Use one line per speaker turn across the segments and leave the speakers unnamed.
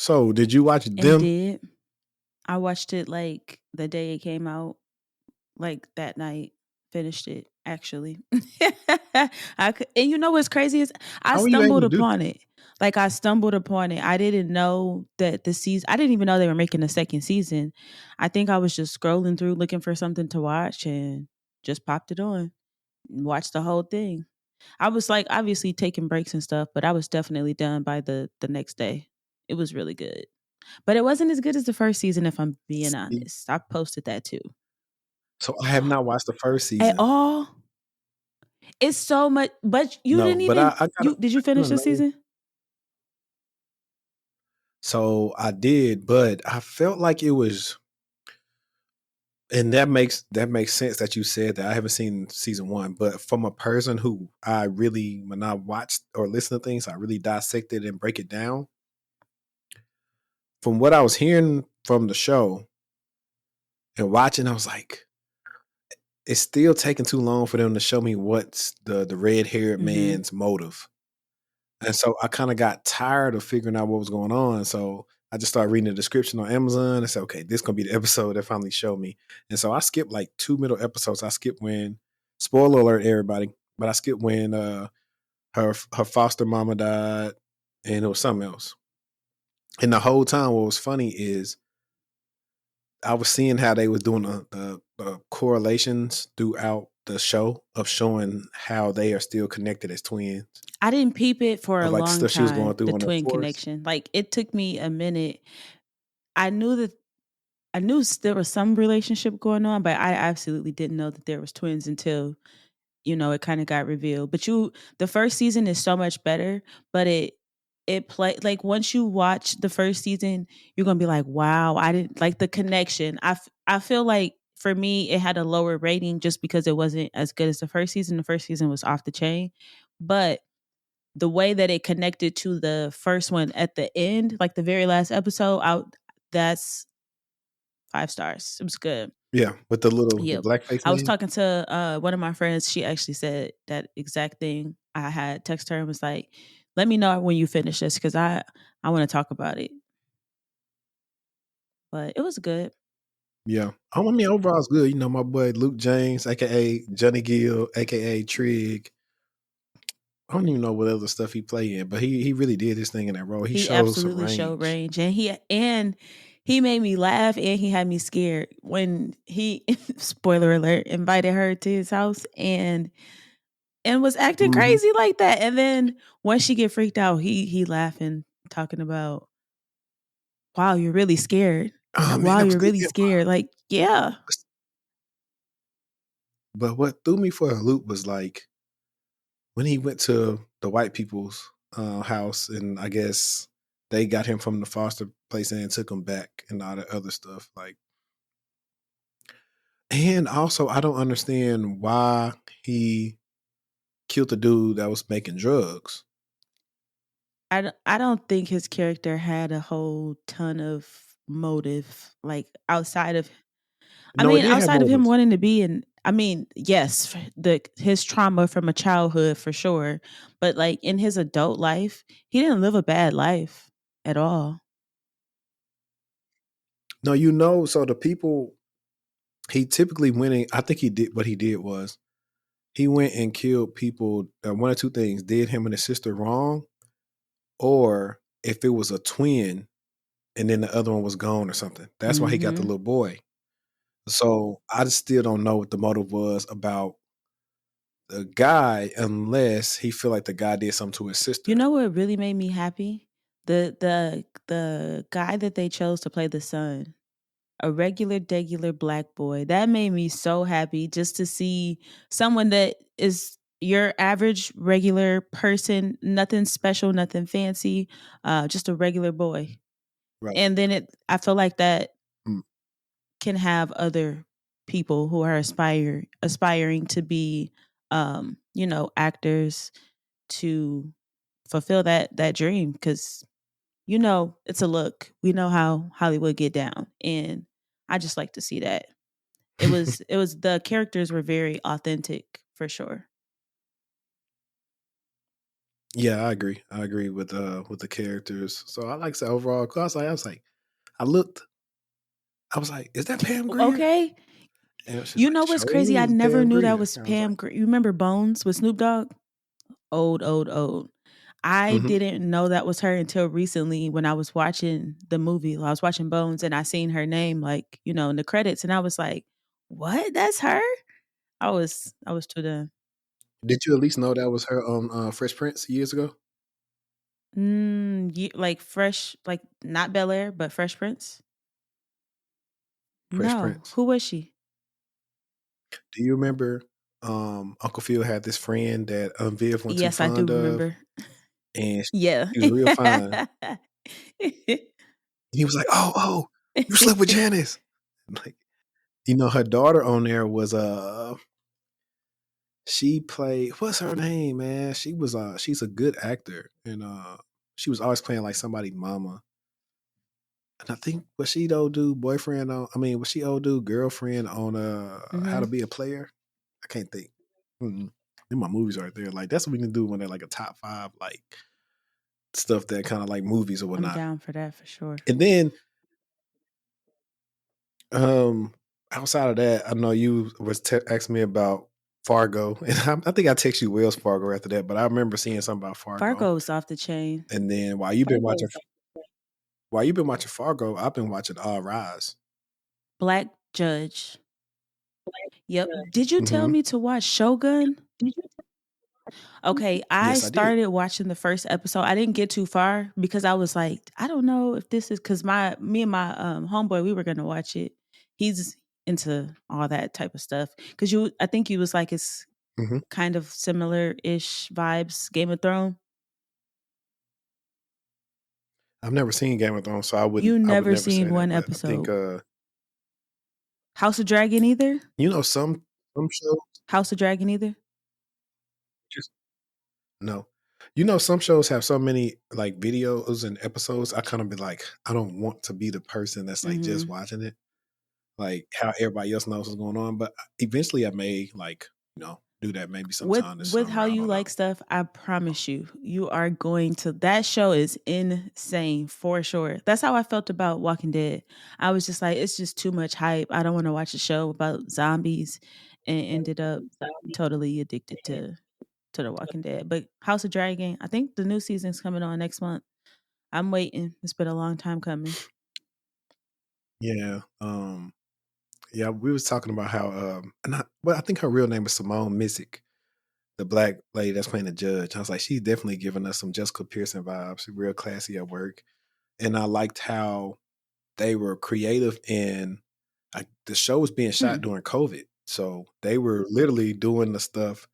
So, did you watch
and
them?
did. I watched it like the day it came out, like that night. Finished it actually. And you know what's crazy is I
How were you able
stumbled
to do
upon
that?
it. Like I stumbled upon it. I didn't know that the season. I didn't even know they were making a second season. I think I was just scrolling through looking for something to watch and just popped it on and watched the whole thing. I was like obviously taking breaks and stuff, but I was definitely done by the next day. It was really good. But it wasn't as good as the first season, if I'm being
See,
honest. I posted that too.
so I have not watched the first
At
season.
all, it's so much. But you
No,
didn't
but
even.
I
You did you
kinda
finish the
know.
season?
So, I did, but I felt like it was, and that makes sense that you said that. I haven't seen season 1, but from a person who I really, when I watched or listen to things, I really dissect it and break it down. From what I was hearing from the show and watching, I was like, it's still taking too long for them to show me what's the red-haired
Mm-hmm.
man's motive. And so I kinda got tired of figuring out what was going on, so I just started reading the description on Amazon and said, "Okay, this gonna be the episode that finally showed me." And so I skipped, like, 2 middle episodes. I skipped when, spoiler alert, everybody, but I skipped when, her foster mama died, and it was something else. And the whole time, what was funny is I was seeing how they was doing the correlations throughout the show of showing how they are still connected as twins,
I didn't peep it for a
of, like, the
long
stuff she was going
time.
through
The
on that
twin
forest.
connection, like it took me a minute. I knew that there was some relationship going on, but I absolutely didn't know that there was twins until it kind of got revealed. But the first season is so much better, but it play like once you watch the first season, you're gonna be like, wow, I didn't like the connection. I feel like for me, it had a lower rating just because it wasn't as good as the first season. The first season was off the chain, but the way that it connected to the first one at the end, like the very last episode, out that's 5 stars. It was good.
Yeah, with the
Yep.
blackface
I was
man?
talking to one of my friends. She actually said that exact thing. I had text her and was like, "Let me know when you finish this because I want to talk about it." But it was good.
Yeah. I mean, overall, it's good. You know, my boy Luke James, aka Johnny Gill, aka Trig. I don't even know what other stuff he played in, but he really did his thing in that role. He
He
showed some
absolutely showed
range.
range, and he made me laugh, and he had me scared when he spoiler alert invited her to his house and was acting
Mhm.
crazy like that. And then once she get freaked out, he laughing, talking about, "Wow, you're really scared.
Oh man,
Wow,
that was
you're
good.
really
Yeah,
scared." Like, yeah.
but what threw me for a loop was like when he went to the white people's house, and I guess they got him from the foster place and took him back and all that other stuff. Like, and also I don't understand why he killed the dude that was making drugs.
I don't think his character had a whole ton of motive, like outside of
No, it did have
outside of him
motive.
wanting to be in. I mean, yes, the his trauma from a childhood for sure, but like in his adult life, he didn't live a bad life at all.
No, so the people he typically went in, I think he did what he did was he went and killed people. One or two things: did him and his sister wrong, or if it was a twin and then the other one was gone or something. That's why he got the
Mhm.
little boy. So I just still don't know what the motive was about the guy, unless he feel like the guy did something to his
You
sister.
know what really made me happy? The guy that they chose to play the son, a regular degular black boy. That made me so happy just to see someone that is your average regular person, nothing special, nothing fancy, just a regular boy.
Right.
And then I feel like that
Mm.
can have other people who are aspiring to be actors to fulfill that dream because it's a look. We know how Hollywood get down, and I just like to see that. It was the characters were very authentic for sure.
Yeah, I agree. I agree with the characters. So I like the overall class. I looked, I was like, is that Pam Grier?
Okay.
And she's
You
like,
know what's
sure
crazy? I
is
never
Pam
knew that
Grier.
was
And I was like,
You remember Bones with Snoop Dogg? Old, old, old. I
hmm.
didn't know that was her until recently when I was watching the movie. I was watching Bones and I seen her name like, in the credits and I was like, "What? That's her?" I was too done.
Did you at least know that was her on Fresh Prince years ago?
Like Fresh, like not Bel Air, but Fresh Prince?
Fresh
No.
Prince.
Who was she?
Do you remember Uncle Phil had this friend that Viv wasn't too
Yes, I do
fond of,
remember.
and
Yeah.
she was real fine. He was like, "Oh, you slept with Janice." Like, her daughter on there was she played, what's her name, man? She's a good actor, and she was always playing like somebody's mama. And I think was she the old dude boyfriend on? I mean, was she old dude girlfriend on How to
Mhm.
Be a Player? I can't think. Mm-mm. In my movies right there, like that's what we can do when they're like a top five, like stuff that kind of like movies or
I'm
whatnot.
down for that for sure.
And then Um, outside of that, I know you was asking me about Fargo, and I think I texted you Wells Fargo after that, but I remember seeing something about Fargo.
Fargo's off the chain.
And then while you've been watching Fargo, I've been watching All Rise.
Black Judge. Yep. Did you tell
Hmm.
me to watch Shogun? Okay, I
Yes, I did.
started watching the first episode. I didn't get too far because I was like, I don't know if this is because me and my homeboy, we were gonna watch it. He's into all that type of stuff. I think he was like it's
Hmm.
kind of similar ish vibes, Game of Thrones.
I've never seen Game of Thrones, so
You
I would
never
never say
seen
that.
one
But I think
episode. House of Dragon either?
some shows
House of Dragon either?
just no. Some shows have so many like videos and episodes. I kind of be like, I don't want to be the person that's like just
Mm-hmm.
watching it, like how everybody else knows what's going on. But eventually, I may do that maybe sometime this
With
summer.
how
I
you
don't know.
like stuff, I promise you, you are going to that show is insane for sure. That's how I felt about Walking Dead. I was just like, it's just too much hype. I don't want to watch a show about zombies and ended up totally addicted to the Walking Dead. But House of Dragon, I think the new season's coming on next month. I'm waiting. It's been a long time coming.
Yeah, yeah. We was talking about how, well, I think her real name is Simone Missick, the black lady that's playing the judge. I was like, she's definitely giving us some Jessica Pearson vibes. She's real classy at work, and I liked how they were creative in. The show was being shot
Hmm.
during COVID, so they were literally doing the stuff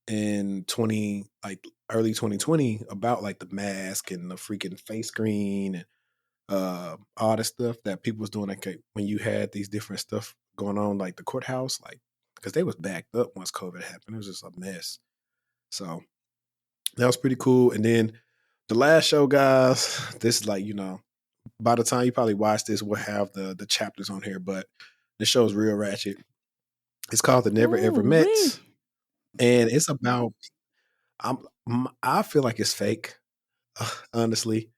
in 20 like early 2020 about like the mask and the freaking face screen and all the stuff that people was doing like when you had these different stuff going on like the courthouse, like because they was backed up once COVID happened. It was just a mess. So that was pretty cool. And then the last show, guys, this is like, by the time you probably watch this, we'll have the chapters on here, but the show is real ratchet. It's called The Never Ever
Ooh,
Mets,
wee.
and it's about I feel like it's fake, honestly,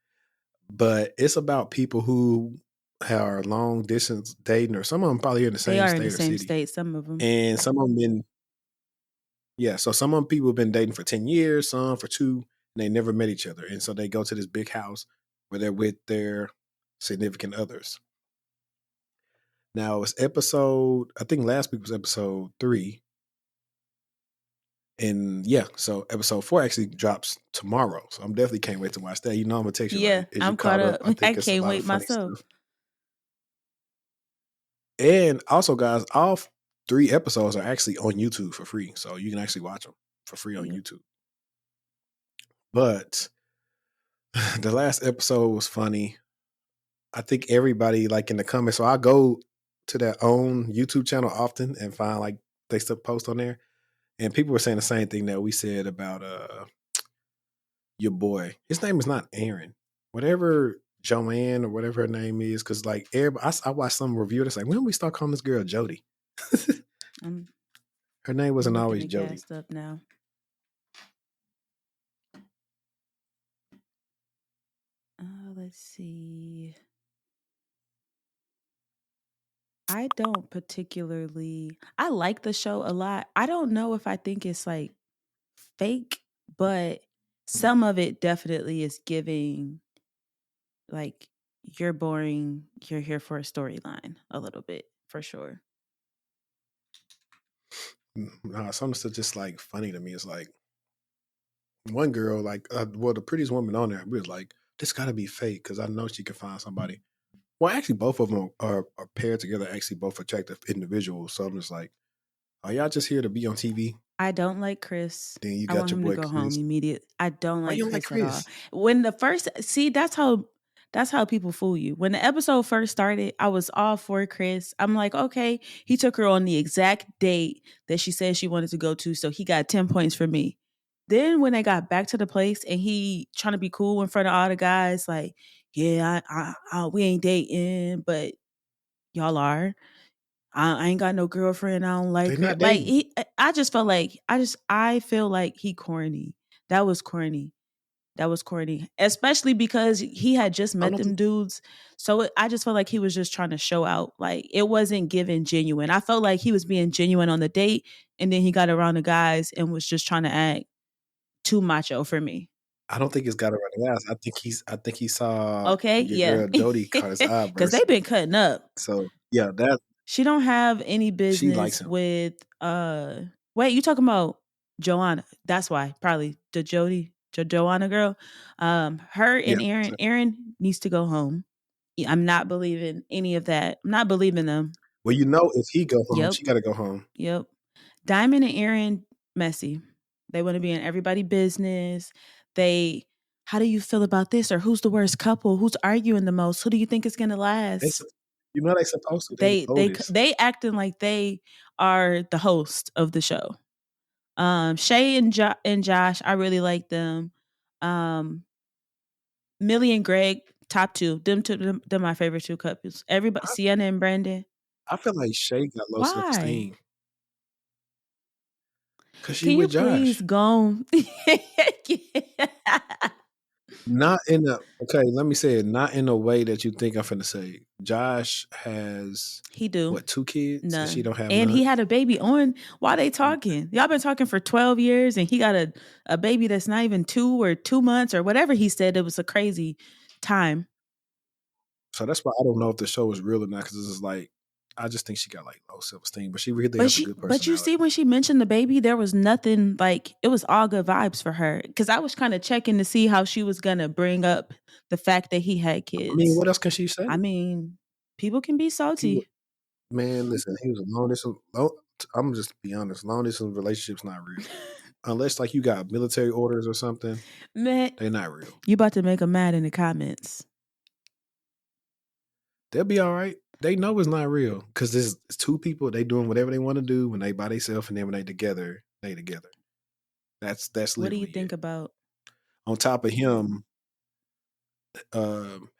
but it's about people who are long distance dating, or some of them probably in the
They
same
are in the
state or
same
city,
state, some of them.
and some of them been yeah. So some of them people have been dating for 10 years, some for two, and they never met each other, and so they go to this big house where they're with their significant others. Now it's episode, I think last week was episode 3, and yeah, so episode 4 actually drops tomorrow. So I'm definitely can't wait to watch that. I'm gonna text you
Yeah,
like, is you
I'm caught
caught up?
up.
I
I
think it's a
can't
lot of
wait
funny
myself.
stuff. And also, guys, all 3 episodes are actually on YouTube for free, so you can actually watch them for free on
Yep.
YouTube. But the last episode was funny. I think everybody like in the comments. So I go to their own YouTube channel often and find like they still post on there, and people were saying the same thing that we said about your boy. His name is not Aaron. Whatever Joanne or whatever her name is, because like everybody, I watched some review that's like, when we start calling this girl Jody?
I'm
Her name
I'm
wasn't
looking
always
at
Jody.
gassed up now. Let's see. I don't particularly I like the show a lot. I don't know if I think it's like fake, but some of it definitely is giving like you're boring, you're here for a storyline a little bit for sure.
Nah, some stuff just like funny to me. It's like one girl, like, well, the prettiest woman on there, we was like, this got to be fake because I know she can find somebody. Well, actually, both of them are paired together. Actually, both attractive individuals. So I'm just like, are y'all just here to be on TV?
I don't like Chris.
Then you
I
got
want
your
him to
boy
go home
Chris.
immediate. I don't
Why
like
you don't like
Chris at all.
Chris?
When the first see, that's how people fool you. When the episode first started, I was all for Chris. I'm like, okay, he took her on the exact date that she said she wanted to go to, so he got 10 points for me. Then when they got back to the place and he trying to be cool in front of all the guys, like, yeah, we ain't dating, but y'all are. I ain't got no girlfriend. I don't
They're
like her.
not
Like
dating.
I just felt like I feel like he corny. That was corny. That was corny, especially because he had just
I
met
don't
them
think.
dudes. So I just felt like he was just trying to show out. Like it wasn't given genuine. I felt like he was being genuine on the date, and then he got around the guys and was just trying to act too macho for me.
I don't think it's got around the ass. I think he saw
Okay,
your
yeah,
girl Jody caught his eye
because they've
burst.
been cutting up.
So yeah, that
She don't have any
she likes
business
him.
with wait, you talking about Joanna. That's why. Probably the Joanna girl. Her
Yeah.
and Aaron needs to go home. Yeah, I'm not believing any of that. I'm not believing them.
Well, you know, if he go home,
Yep.
she got to go home.
Yep. Diamond and Aaron messy. They want to be in everybody's business. They how do you feel about this or who's the worst couple? Who's arguing the most? Who do you think is going to
They,
last?
you know, they supposed to. They the oldest.
They acting like they are the host of the show. Shay and Josh, I really like them. Millie and Greg, top two. Them two, they're my favorite two couples. Everybody,
I,
Sienna and Brandon.
I feel like Shay got low self
Why?
esteem because she
Can you
with
please
Josh.
go on?
Not in a okay. Let me say it. Not in a way that you think I'm finna say. Josh has
He do
what 2 kids and she
none,
don't have
and
none.
he had a baby on while they talking. Y'all been talking for 12 years, and he got a baby that's not even 2 or 2 months or whatever he said. It was a crazy time.
So that's why I don't know if the show is real or not. Because it's just like I just think she got like low self esteem, but she really has a good
But you see,
personality.
when she mentioned the baby, there was nothing like it was all good vibes for her. Because I was kind of checking to see how she was gonna bring up the fact that he had
I mean,
kids.
what else can she say?
I mean, people can be
He
salty.
man, listen, he was a long distance. Long, I'm just be honest. Long distance relationships not real unless like you got military orders or something.
Man,
They're not real.
you about to make them mad in the comments.
They'll be all right. They know it's not real because this is two people. They doing whatever they want to do when they by themselves, and then when they together, they together. That's
What do you
literally
think
it.
about?
On top of him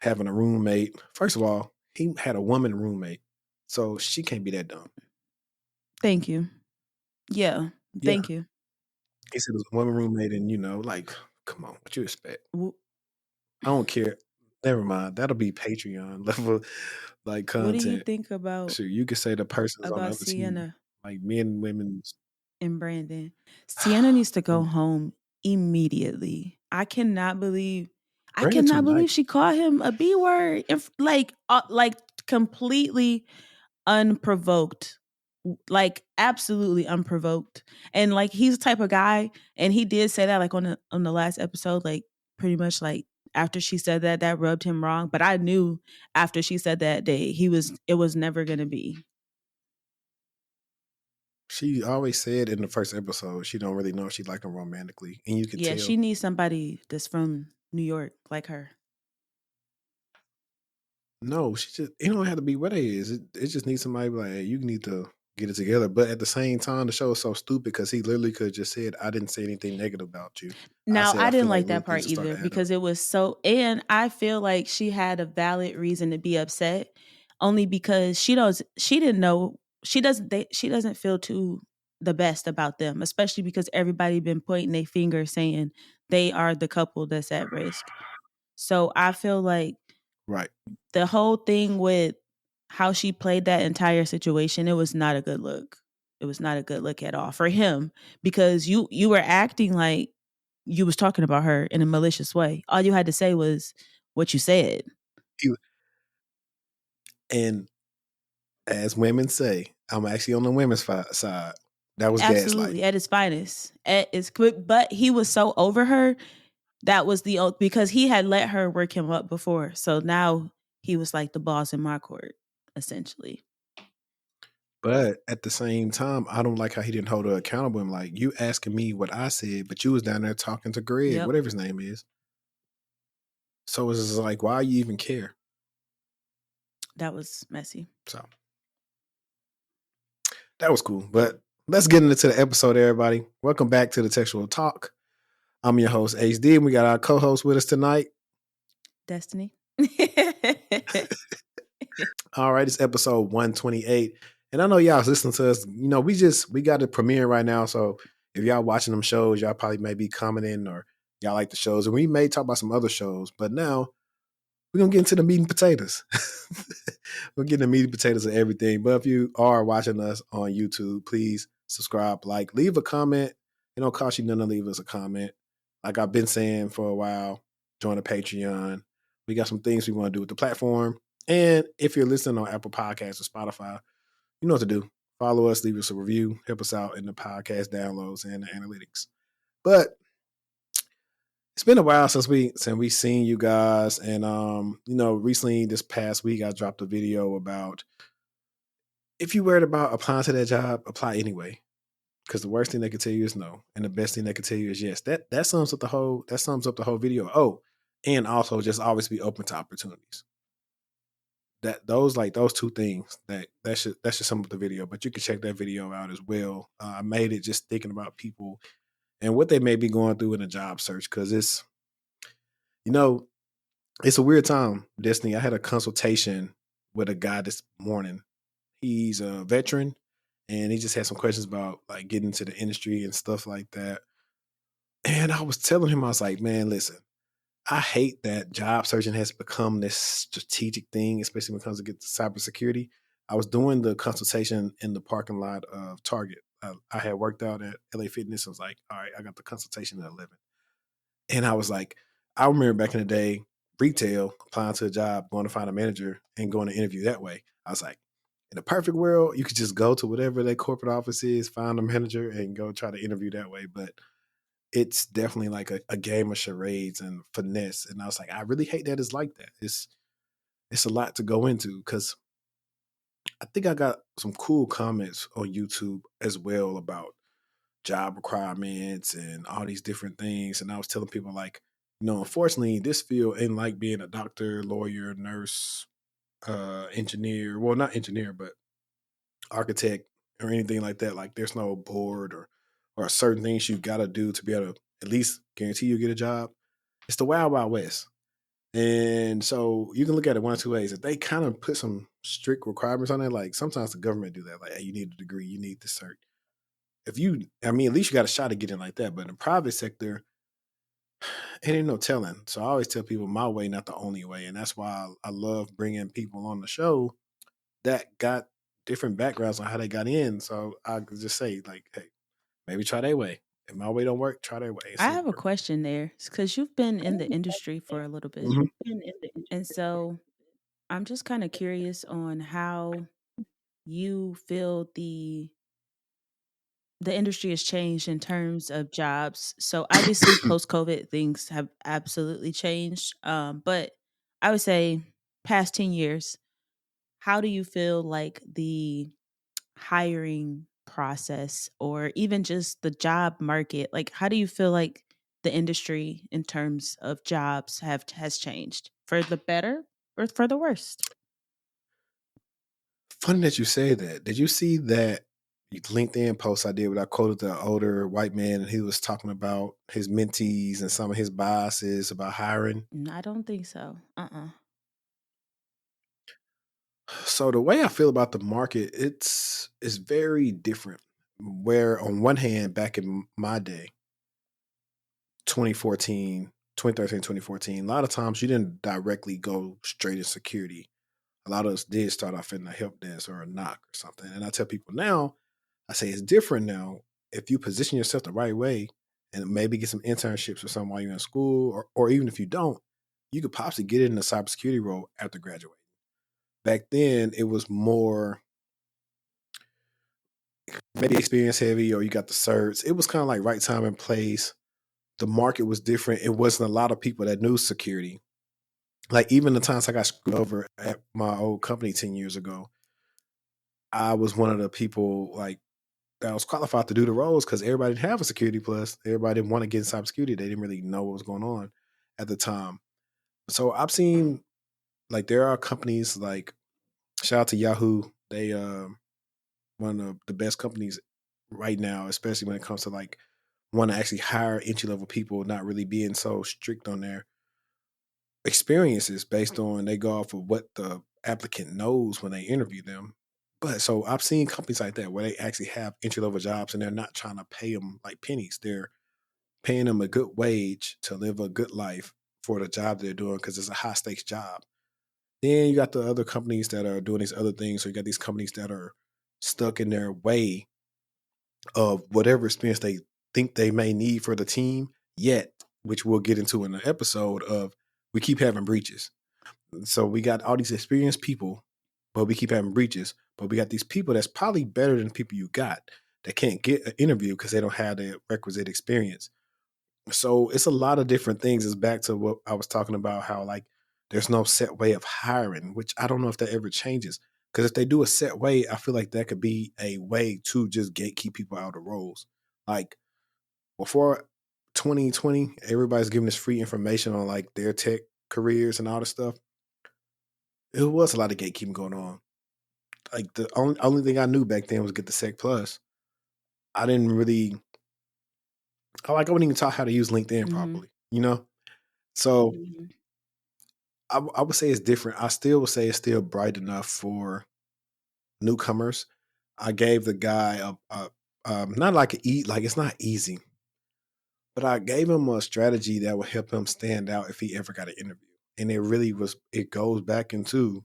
having a roommate, first of all, he had a woman roommate, so she can't be that dumb.
Thank you. Yeah,
Yeah,
thank you.
he said it was a woman roommate, and like, come on, what you expect?
Wh-
I don't care. Never mind. That'll be Patreon level like
What do you
content.
think about
Sure, you could say the person's on the other team,
Sienna
like men, women.
and Brandon? Sienna needs to go
Mm,
home immediately. I
Brandon too
cannot believe
nice.
she called him a B word. If like completely unprovoked. Like absolutely unprovoked. And like he's the type of guy, and he did say that like on the last episode, like pretty much like after she said that, that rubbed him wrong. But I knew after she said that day, it was never gonna be.
She always said in the first episode she don't really know if she liked him romantically, and you could
Yeah, she
tell.
needs somebody that's from New York like her.
No, she just it don't have to be what it is. It just needs somebody like, hey, you need to get it together. But at the same time, the show is so stupid because he literally could have just said, I didn't say anything negative about you. I
Now,
said
I
I feel
didn't
like
like
little
that
things
part
are starting
either
to add up.
because it was so, and I feel like she had a valid reason to be upset only because she didn't know, she doesn't feel too the best about them, especially because everybody been pointing their finger saying they are the couple that's at risk. So I feel like
Right.
The whole thing with how she played that entire situation, it was not a good look. It was not a good look at all for him, because you were acting like you was talking about her in a malicious way. All you had to say was what you said.
He- And as women say, I'm actually on the women's side. That was
Absolutely,
gaslighting.
at his finest. At its quick, but he was so over her. That was because he had let her work him up before. So now he was like the boss in my court, essentially.
But at the same time, I don't like how he didn't hold her accountable. I'm like, you asking me what I said, but you was down there talking to Greg,
Yep.
whatever his name is. So it's just like, why you even care?
That was messy.
So that was cool. But let's get into the episode, everybody. Welcome back to the TechTual Talk. I'm your host, HD, and we got our co-host with us tonight.
Destiny.
All right, it's episode 128. And I know y'all's listening to us. You know, we got the premiere right now. So if y'all watching them shows, y'all probably may be commenting or y'all like the shows. And we may talk about some other shows, but now we're gonna get into the meat and potatoes. We're getting the meat and potatoes of everything. But if you are watching us on YouTube, please subscribe, like, leave a comment. It don't cost you nothing to leave us a comment. Like I've been saying for a while, join the Patreon. We got some things we want to do with the platform. And if you're listening on Apple Podcasts or Spotify, you know what to do. Follow us, leave us a review, help us out in the podcast downloads and the analytics. But it's been a while since we seen you guys, and you know, recently this past week I dropped a video about if you worried about applying to that job, apply anyway. Because the worst thing they can tell you is no, and the best thing they can tell you is yes. That sums up the whole video. Oh, and also just always be open to opportunities. Those two things that should sum up the video. But you can check that video out as well. I made it just thinking about people and what they may be going through in a job search, because it's, you know, it's a weird time, Destiny. I had a consultation with a guy this morning. He's a veteran, and he just had some questions about like getting into the industry and stuff like that. And I was telling him, I was like, man, listen, I hate that job searching has become this strategic thing, especially when it comes to get to cybersecurity. I was doing the consultation in the parking lot of Target. I had worked out at LA Fitness. I was like, all right, I got the consultation at 11. And I was like, I remember back in the day, retail, applying to a job, going to find a manager and going to interview that way. I was like, in a perfect world, you could just go to whatever their corporate office is, find a manager, and go try to interview that way. But it's definitely like a game of charades and finesse. And I was like, I really hate that it's like that. It's a lot to go into, because I think I got some cool comments on YouTube as well about job requirements and all these different things. And I was telling people like, you know, unfortunately, this field ain't like being a doctor, lawyer, nurse, engineer. Well, not engineer, but architect or anything like that. Like, there's no board or certain things you got to do to be able to at least guarantee you get a job. It's the wild, wild west. And so you can look at it one or two ways. If they kind of put some strict requirements on it, like sometimes the government do that. Like, hey, you need a degree, you need this cert. If you, I mean, at least you got a shot at getting like that. But in the private sector, it ain't no telling. So I always tell people my way, not the only way. And that's why I love bringing people on the show that got different backgrounds on how they got in. So I could just say, like, hey, maybe try their way. If my way don't work, try their way and
I
see if
have
it
a
works.
question there because you've been in the industry for a little bit.
Mhm.
And so I'm just kind of curious on how you feel the industry has changed in terms of jobs. So obviously post COVID things have absolutely changed. But I would say past 10 years, how do you feel like the hiring process or even just the job market, like how do you feel like the industry in terms of jobs has changed for the better or for the worst?
Funny that you say that. Did you see that LinkedIn post I did where I quoted the older white man and he was talking about his mentees and some of his biases about hiring?
I don't think so.
So the way I feel about the market, it's very different. Where on one hand, back in my day, 2014, 2013, 2014, a lot of times you didn't directly go straight in security. A lot of us did start off in a help desk or a knock or something. And I tell people now, I say it's different now. If you position yourself the right way and maybe get some internships or something while you're in school, or even if you don't, you could possibly get in a cybersecurity role after graduating. Back then, it was more maybe experience heavy or you got the certs. It was kind of like right time and place. The market was different. It wasn't a lot of people that knew security. Like even the times I got screwed over at my old company 10 years ago, I was one of the people like that was qualified to do the roles because everybody didn't have a security plus. Everybody didn't want to get in cybersecurity. They didn't really know what was going on at the time. So I've seen like there are companies like shout out to Yahoo. They one of the best companies right now, especially when it comes to like want to actually hire entry level people, not really being so strict on their experiences based on they go off of what the applicant knows when they interview them. But so I've seen companies like that where they actually have entry level jobs and they're not trying to pay them like pennies. They're paying them a good wage to live a good life for the job they're doing because it's a high stakes job. Then you got the other companies that are doing these other things. So you got these companies that are stuck in their way of whatever experience they think they may need for the team, yet, which we'll get into in the episode of we keep having breaches. So we got all these experienced people, but we keep having breaches. But we got these people that's probably better than the people you got that can't get an interview because they don't have the requisite experience. So it's a lot of different things. It's back to what I was talking about, how like there's no set way of hiring, which I don't know if that ever changes. Because if they do a set way, I feel like that could be a way to just gatekeep people out of roles. Like before 2020, everybody's giving us free information on like their tech careers and all this stuff. It was a lot of gatekeeping going on. Like the only thing I knew back then was get the Sec Plus. I didn't really I wouldn't even taught how to use LinkedIn
Mhm.
properly, you know? So
Mhm.
I would say it's different. I still would say it's still bright enough for newcomers. I gave the guy not like like it's not easy, but I gave him a strategy that would help him stand out if he ever got an interview. And it really was. It goes back into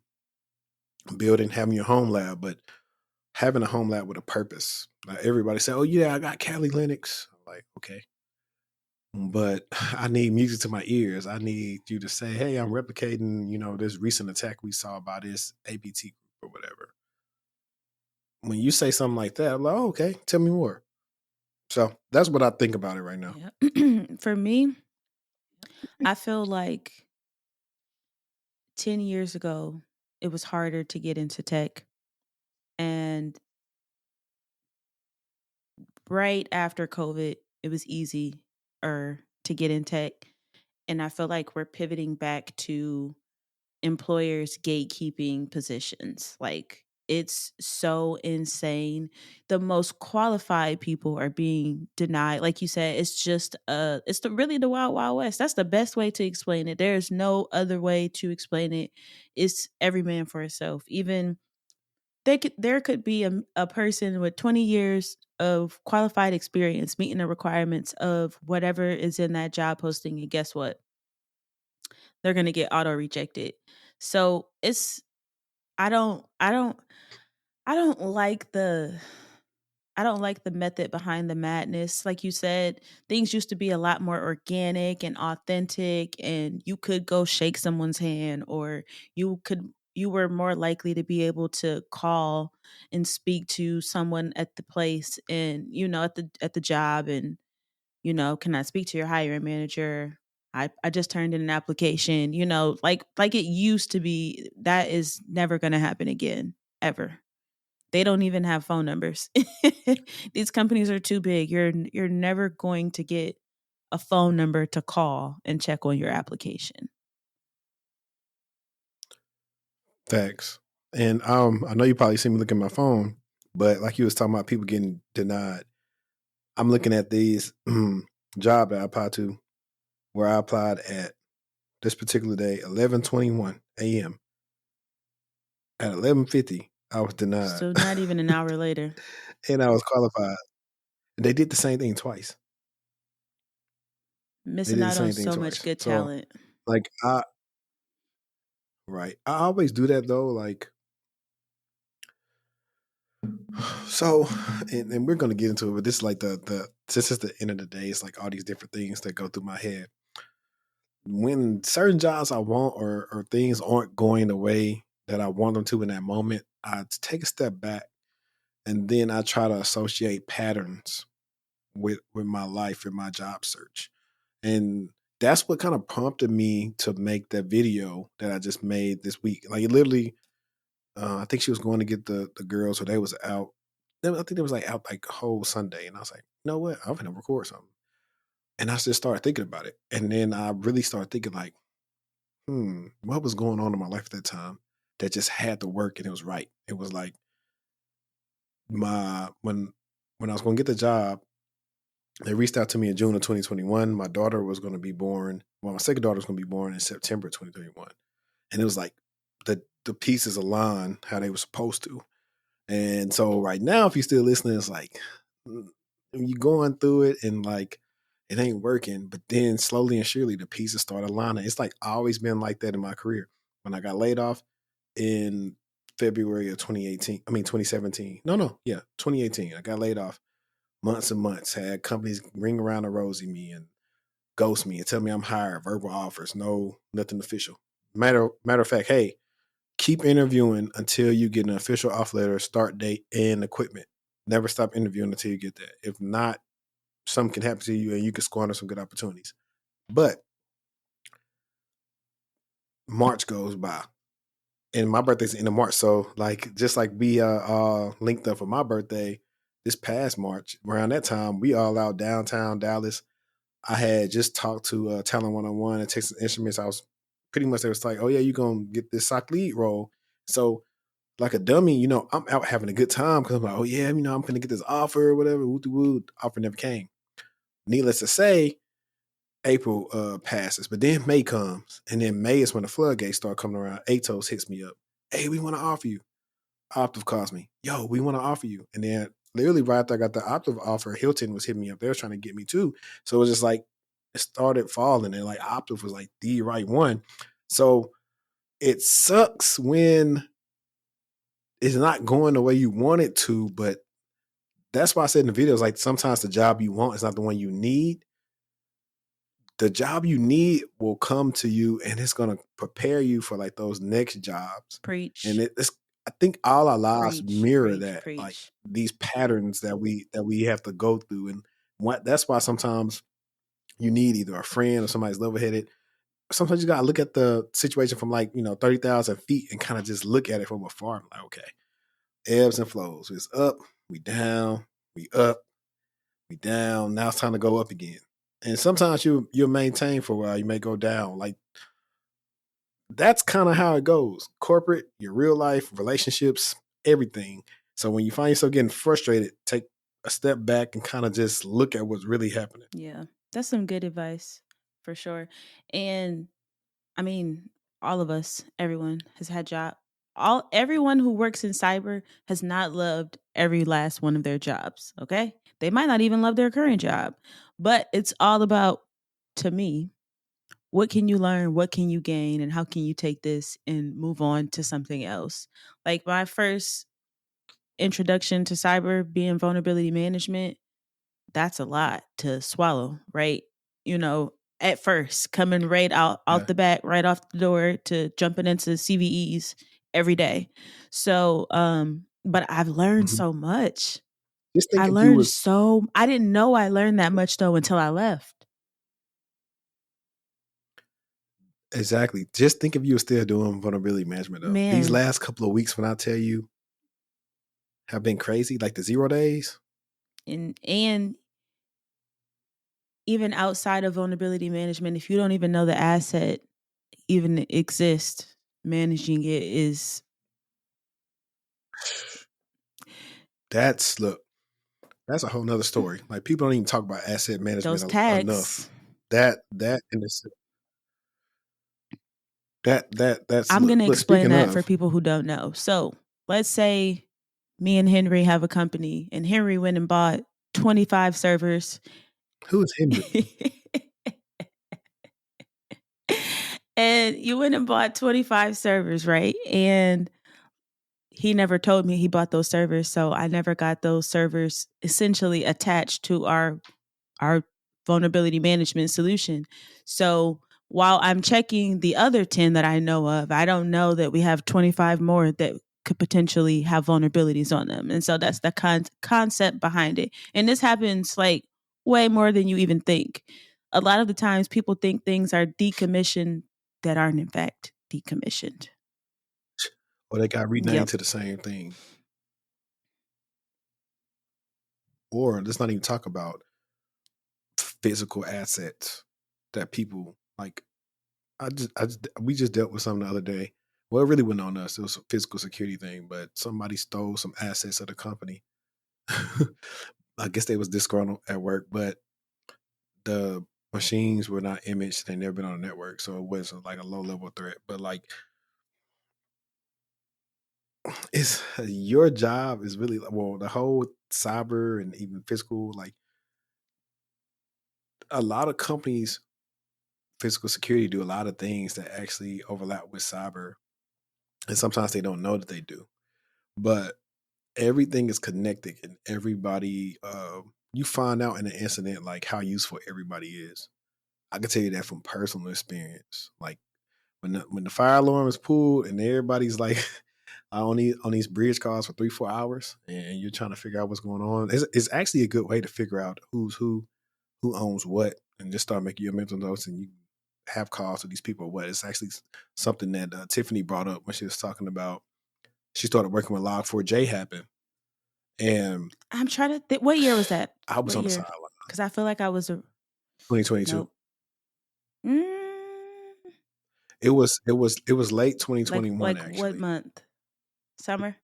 building, having your home lab, but having a home lab with a purpose. Like everybody say, "Oh yeah, I got Kali Linux." I'm like, okay, but I need music to my ears. I need you to say, "Hey, I'm replicating, this recent attack we saw by this APT group or whatever." When you say something like that, I'm like, "Oh, okay, tell me more." So that's what I think about it right now.
Yeah. For me, I feel like 10 years ago, it was harder to get into tech. And right after COVID, it was easier to get in tech. And I feel like we're pivoting back to employers gatekeeping positions. Like it's so insane. The most qualified people are being denied. Like you said, it's just it's really the wild wild west. That's the best way to explain it. There's no other way to explain it. It's every man for himself. Even there could be a person with 20 years of qualified experience meeting the requirements of whatever is in that job posting, and guess what? They're going to get auto rejected. So it's I don't I don't I don't like the I don't like the method behind the madness. Like you said, things used to be a lot more organic and authentic, and you could go shake someone's hand, or you were more likely to be able to call and speak to someone at the place, and at the job, and can I speak to your hiring manager? I just turned in an application, like it used to be. That is never going to happen again, ever. They don't even have phone numbers. These companies are too big. You're never going to get a phone number to call and check on your application.
Facts. And I know you probably see me look at my phone, but like you was talking about people getting denied. I'm looking at these job that I applied to where I applied at this particular day, 11:21 a.m. At 11:50, I was denied,
So not even an hour later.
and I was qualified. And they did the same thing twice. They
Missing
did the
out on
same thing
so much
twice.
good
So
talent.
like right. I always do that though. Like so and we're gonna get into it, but this is like the since it's the end of the day, it's like all these different things that go through my head. When certain jobs I want or things aren't going the way that I want them to in that moment, I take a step back and then I try to associate patterns with my life and my job search. And that's what kind of prompted me to make that video that I just made this week. Like it literally, I think she was going to get the girls, so they was out. I think they was like out like whole Sunday, and I was like, you know what, I'm gonna record something. And I just started thinking about it, and then I really started thinking like, what was going on in my life at that time that just had to work and it was right. It was like my when I was going to get the job, they reached out to me in June of 2021. My daughter was going to be born. Well, my second daughter was going to be born in September 2021, and it was like the pieces aligned how they were supposed to. And so right now, if you're still listening, it's like you're going through it and like it ain't working. But then slowly and surely, the pieces start aligning. It's like always been like that in my career. When I got laid off in February of 2018, I mean 2017. No, yeah, 2018. I got laid off months and months. Had companies ring around the rosy me and ghost me and tell me I'm hired, verbal offers, no, nothing official. Matter of fact, hey, keep interviewing until you get an official offer letter, start date, and equipment. Never stop interviewing until you get that. If not, something can happen to you and you can squander some good opportunities. But March goes by. And my birthday's the end of March. So like just like we linked up for my birthday this past March, around that time, we all out downtown Dallas. I had just talked to Talent One on One and Texas Instruments. I was pretty much they was like, oh yeah, you're gonna get this sock lead role. So like a dummy, I'm out having a good time because I'm like, oh yeah, I'm gonna get this offer or whatever. Woo woo. Offer never came. Needless to say, April passes, but then May comes, and then May is when the floodgates start coming around. Atos hits me up. Hey, we want to offer you. Optiv calls me. Yo, we want to offer you. And then literally right after I got the Optiv offer, Hilton was hitting me up. They were trying to get me too. So it was just like it started falling, and like Optiv was like the right one. So it sucks when it's not going the way you want it to, but that's why I said in the videos, like sometimes the job you want is not the one you need. The job you need will come to you and it's gonna prepare you for like those next jobs. And
Preach,
it's I think all our lives
preach,
mirror
preach,
that, like
preach.
these patterns that we have to go through. And that's why sometimes you need either a friend or somebody's level headed. Sometimes you gotta look at the situation from like, 30,000 feet and kind of just look at it from afar. Like, okay, ebbs and flows. It's up, we down, we up, we down. Now it's time to go up again. And sometimes you'll maintain for a while. You may go down. Like that's kind of how it goes. Corporate, your real life, relationships, everything. So when you find yourself getting frustrated, take a step back and kind of just look at what's really happening.
Yeah, that's some good advice for sure. And I mean, all of us, everyone has had job. Everyone who works in cyber has not loved every last one of their jobs. Okay, they might not even love their current job, but it's all about, to me, what can you learn, what can you gain, and how can you take this and move on to something else. Like my first introduction to cyber being vulnerability management, that's a lot to swallow, right? You know, at first, coming right out
Yeah.
the back, right off the door to jumping into CVEs every day. So, but I've learned
Mhm.
so much.
Just think if you was
I didn't know I learned that much though until I left.
exactly. Just think if you were still doing vulnerability management though. These
Man,
last couple of weeks, when I tell you, have been crazy. Like the 0 days.
and even outside of vulnerability management, if you don't even know the asset even exists, managing it is
Look. That's a whole nother story. Like people don't even talk about asset management
those
enough.
tags.
That and this that's
I'm going to
look.
explain
Speaking
that for
of,
people who don't know. So let's say me and Henry have a company, and Henry went and bought 25 servers.
who is Henry?
And you went and bought 25 servers, right? And he never told me he bought those servers, so I never got those servers essentially attached to our vulnerability management solution. So while I'm checking the other 10 that I know of, I don't know that we have 25 more that could potentially have vulnerabilities on them. And so that's the concept behind it. And this happens like way more than you even think. A lot of the times people think things are decommissioned that aren't in fact decommissioned.
Or they got renamed
Yep.
to the same thing. Or let's not even talk about physical assets that people like. We just dealt with something the other day. Well, it really wasn't on us. It was a physical security thing, but somebody stole some assets of the company. I guess they was disgruntled at work, but the machines were not imaged. They never been on a network, so it was like a low level threat. But like, it's your job is really well the whole cyber and even physical. Like a lot of companies, physical security do a lot of things that actually overlap with cyber, and sometimes they don't know that they do. But everything is connected, and everybody. You find out in an incident like how useful everybody is. I can tell you that from personal experience. Like when the fire alarm is pulled and everybody's like on these bridge calls for 3-4 hours, and you're trying to figure out what's going on. It's actually a good way to figure out who's who owns what, and just start making your mental notes, and you have calls with these people. What it's actually something that Tiffany brought up when she was talking about. She started working when Log4j happened, and
I'm trying to think. What year was that?
I was
What
on the
year?
sideline.
Because I feel like I was a
2022.
nope. Mm,
It was late
like
2021
what
actually.
month? Summer.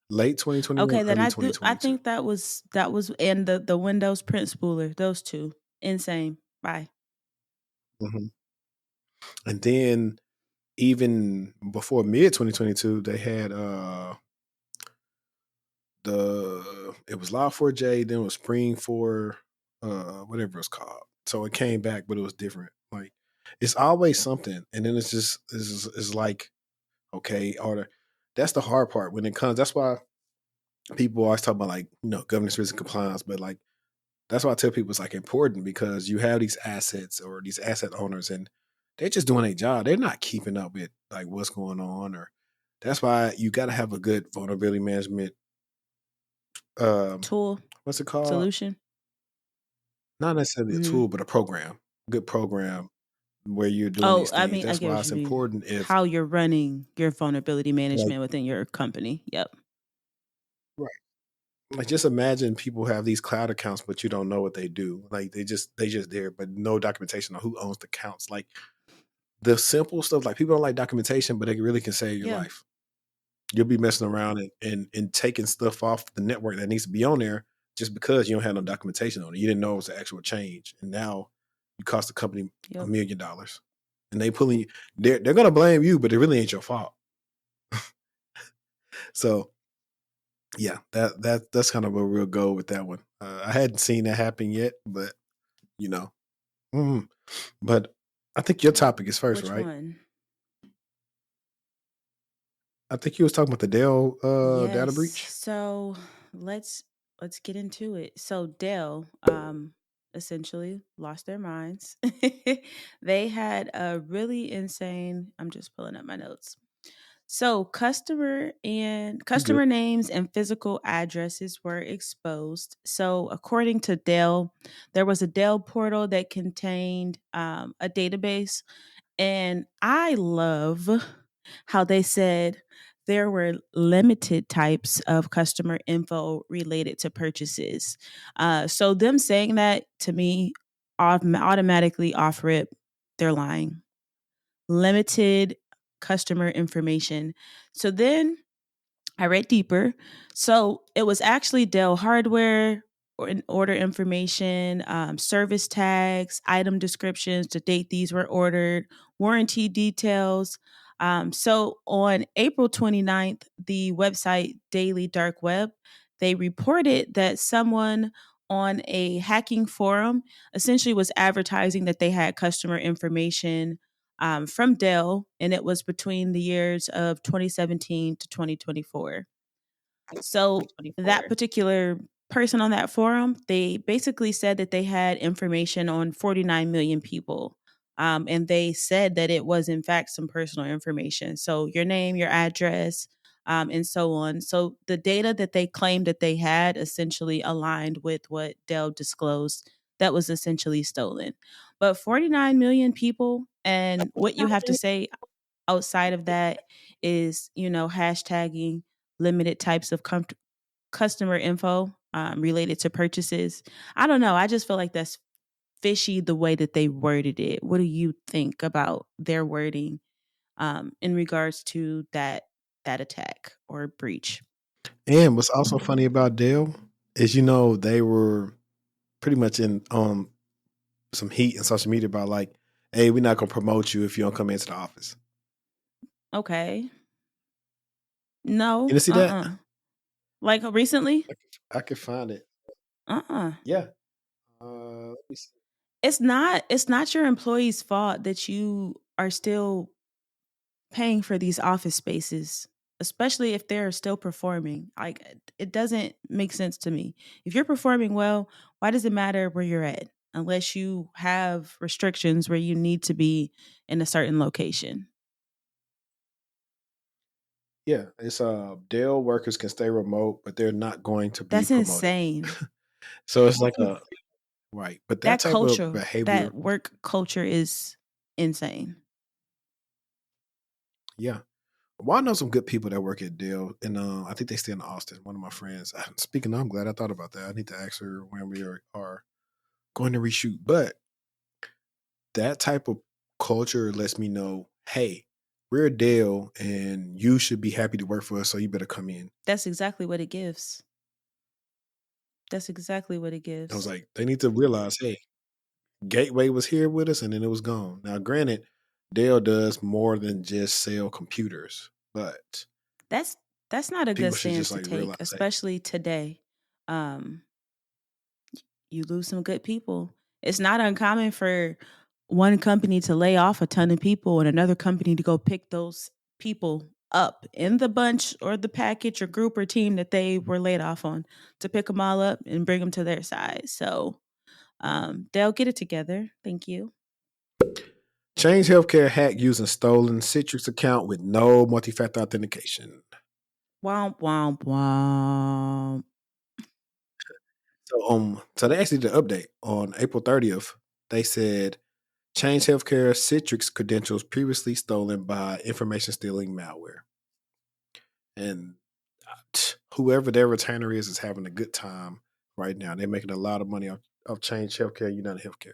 Late 2021,
Okay, then
early
I
2022.
think that was and the Windows print spooler. Those two, insane. Bye.
Hmm. And then even before mid 2022, they had the it was Log4j, then it was Spring for whatever it's called. So it came back, but it was different. Like it's always something, and then it's like okay, that's the hard part when it comes. That's why people always talk about like governance, risk, and compliance, but like that's why I tell people it's like important because you have these assets or these asset owners, and they're just doing their job. They're not keeping up with like what's going on, or that's why you got to have a good vulnerability management. Um,
Tool
what's it called?
solution.
Not necessarily a
Hmm.
tool, but a program. Good program where you're doing
Oh,
these
I
things.
mean, I
That's
get
why
what
it's
you mean.
important if
How you're running your vulnerability
like
management within your company. Yep.
right. Like just imagine people have these cloud accounts, but you don't know what they do. Like they just there, but no documentation on who owns the accounts. Like the simple stuff, like people don't like documentation, but it really can save your
Yeah.
life. You'll be messing around and taking stuff off the network that needs to be on there just because you don't have no documentation on it. You didn't know it was an actual change. And now you cost the company
Yep.
$1 million. And they pulling you, they're gonna blame you, but it really ain't your fault. So yeah, that's kind of where we'll go with that one. I hadn't seen that happen yet, but you know. Mm. But I think your topic is first,
Which
right?
one?
I think you was talking about the Dell data
Yes.
breach.
So let's let's get into it. So Dell essentially lost their minds. They had a really insane, I'm just pulling up my notes. So
You good?
customer names and physical addresses were exposed. So according to Dell, there was a Dell portal that contained a database, and I love how they said there were limited types of customer info related to purchases. So them saying that to me automatically off rip, they're lying. Limited customer information. So then I read deeper. So it was actually Dell hardware or in order information, service tags, item descriptions, the date these were ordered, warranty details. So on April 29th, the website Daily Dark Web, they reported that someone on a hacking forum essentially was advertising that they had customer information from Dell, and it was between the years of 2017 to 2024. So that particular person on that forum, they basically said that they had information on 49 million people. And they said that it was, in fact, some personal information. So your name, your address, and so on. So the data that they claimed that they had essentially aligned with what Dell disclosed that was essentially stolen. But 49 million people, and what you have to say outside of that is, hashtagging limited types of customer info related to purchases. I don't know. I just feel like that's fishy the way that they worded it. What do you think about their wording in regards to that attack or breach?
And what's also funny about Dell is, they were pretty much in some heat in social media about like, hey, we're not gonna promote you if you don't come into the office.
Okay.
You
No.
didn't see that?
Like recently?
I could find it.
Uh-uh.
Yeah. Let me see.
It's not your employees' fault that you are still paying for these office spaces, especially if they're still performing. Like, it doesn't make sense to me. If you're performing well, why does it matter where you're at? Unless you have restrictions where you need to be in a certain location.
Yeah, it's Dell workers can stay remote, but they're not going to be
That's
promoted.
insane.
So it's like a right, but that
That
type of
culture,
behavior,
that work culture is insane.
yeah. Well, I know some good people that work at Dell, and I think they stay in Austin. One of my friends. Speaking of, I'm glad I thought about that. I need to ask her when we are going to reshoot. But that type of culture lets me know, hey, we're Dell, and you should be happy to work for us. So you better come in.
That's exactly what it gives. That's exactly what it
I was
gives.
like, they need to realize, hey, Gateway was here with us, and then it was gone. Now, granted, Dell does more than just sell computers, but
That's that's not a good
people should just
stance to
like
take,
realize, hey,
especially today. Um, you lose some good people. It's not uncommon for one company to lay off a ton of people and another company to go pick those people up in the bunch or the package or group or team that they were laid off on, to pick them all up and bring them to their side. So they'll get it together. Thank you.
Change Healthcare hack using stolen Citrix account with no multi-factor authentication.
Womp womp womp.
So they actually did an update on April 30th. They said Change Healthcare Citrix credentials previously stolen by information stealing malware, and whoever their retainer is having a good time right now. They're making a lot of money off Change Healthcare, United Healthcare.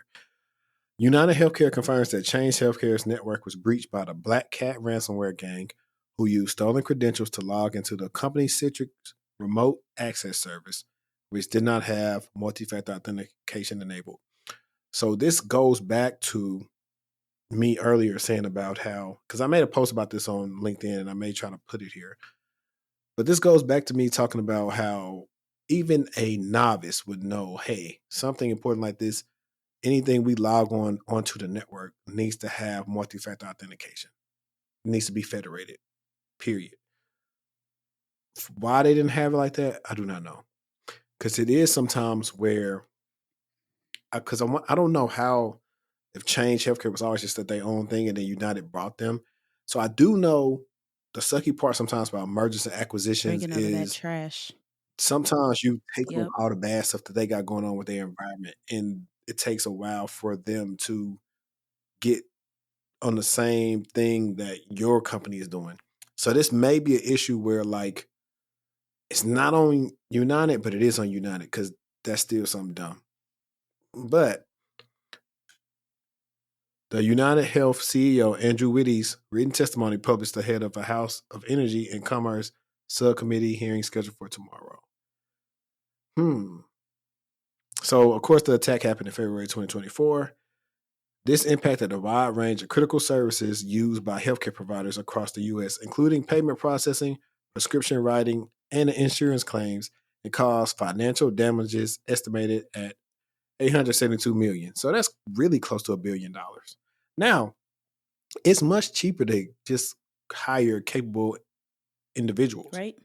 United Healthcare confirms that Change Healthcare's network was breached by the Black Cat ransomware gang, who used stolen credentials to log into the company's Citrix remote access service, which did not have multi-factor authentication enabled. So this goes back to me earlier saying about how, because I made a post about this on LinkedIn and I may try to put it here, but this goes back to me talking about how even a novice would know, hey, something important like this, anything we log on onto the network needs to have multi-factor authentication. It needs to be federated. Period. Why they didn't have it like that, I do not know. Because it is sometimes where, because I don't know how, if Change Healthcare was always just that they own thing and then United bought them. So I do know the sucky part sometimes about mergers and acquisitions
Drinking over that
is
trash.
sometimes you take on
Yep.
all the bad stuff that they got going on with their environment, and it takes a while for them to get on the same thing that your company is doing. So this may be an issue where like it's not on United, but it is on United because that's still something dumb. But the United Health CEO Andrew Whitty's written testimony published ahead of a House of Energy and Commerce subcommittee hearing scheduled for tomorrow. So, of course, the attack happened in February 2024. This impacted a wide range of critical services used by healthcare providers across the U.S., including payment processing, prescription writing, and insurance claims, and caused financial damages estimated at 872 million. So that's really close to $1 billion. Now, it's much cheaper to just hire capable individuals,
Right?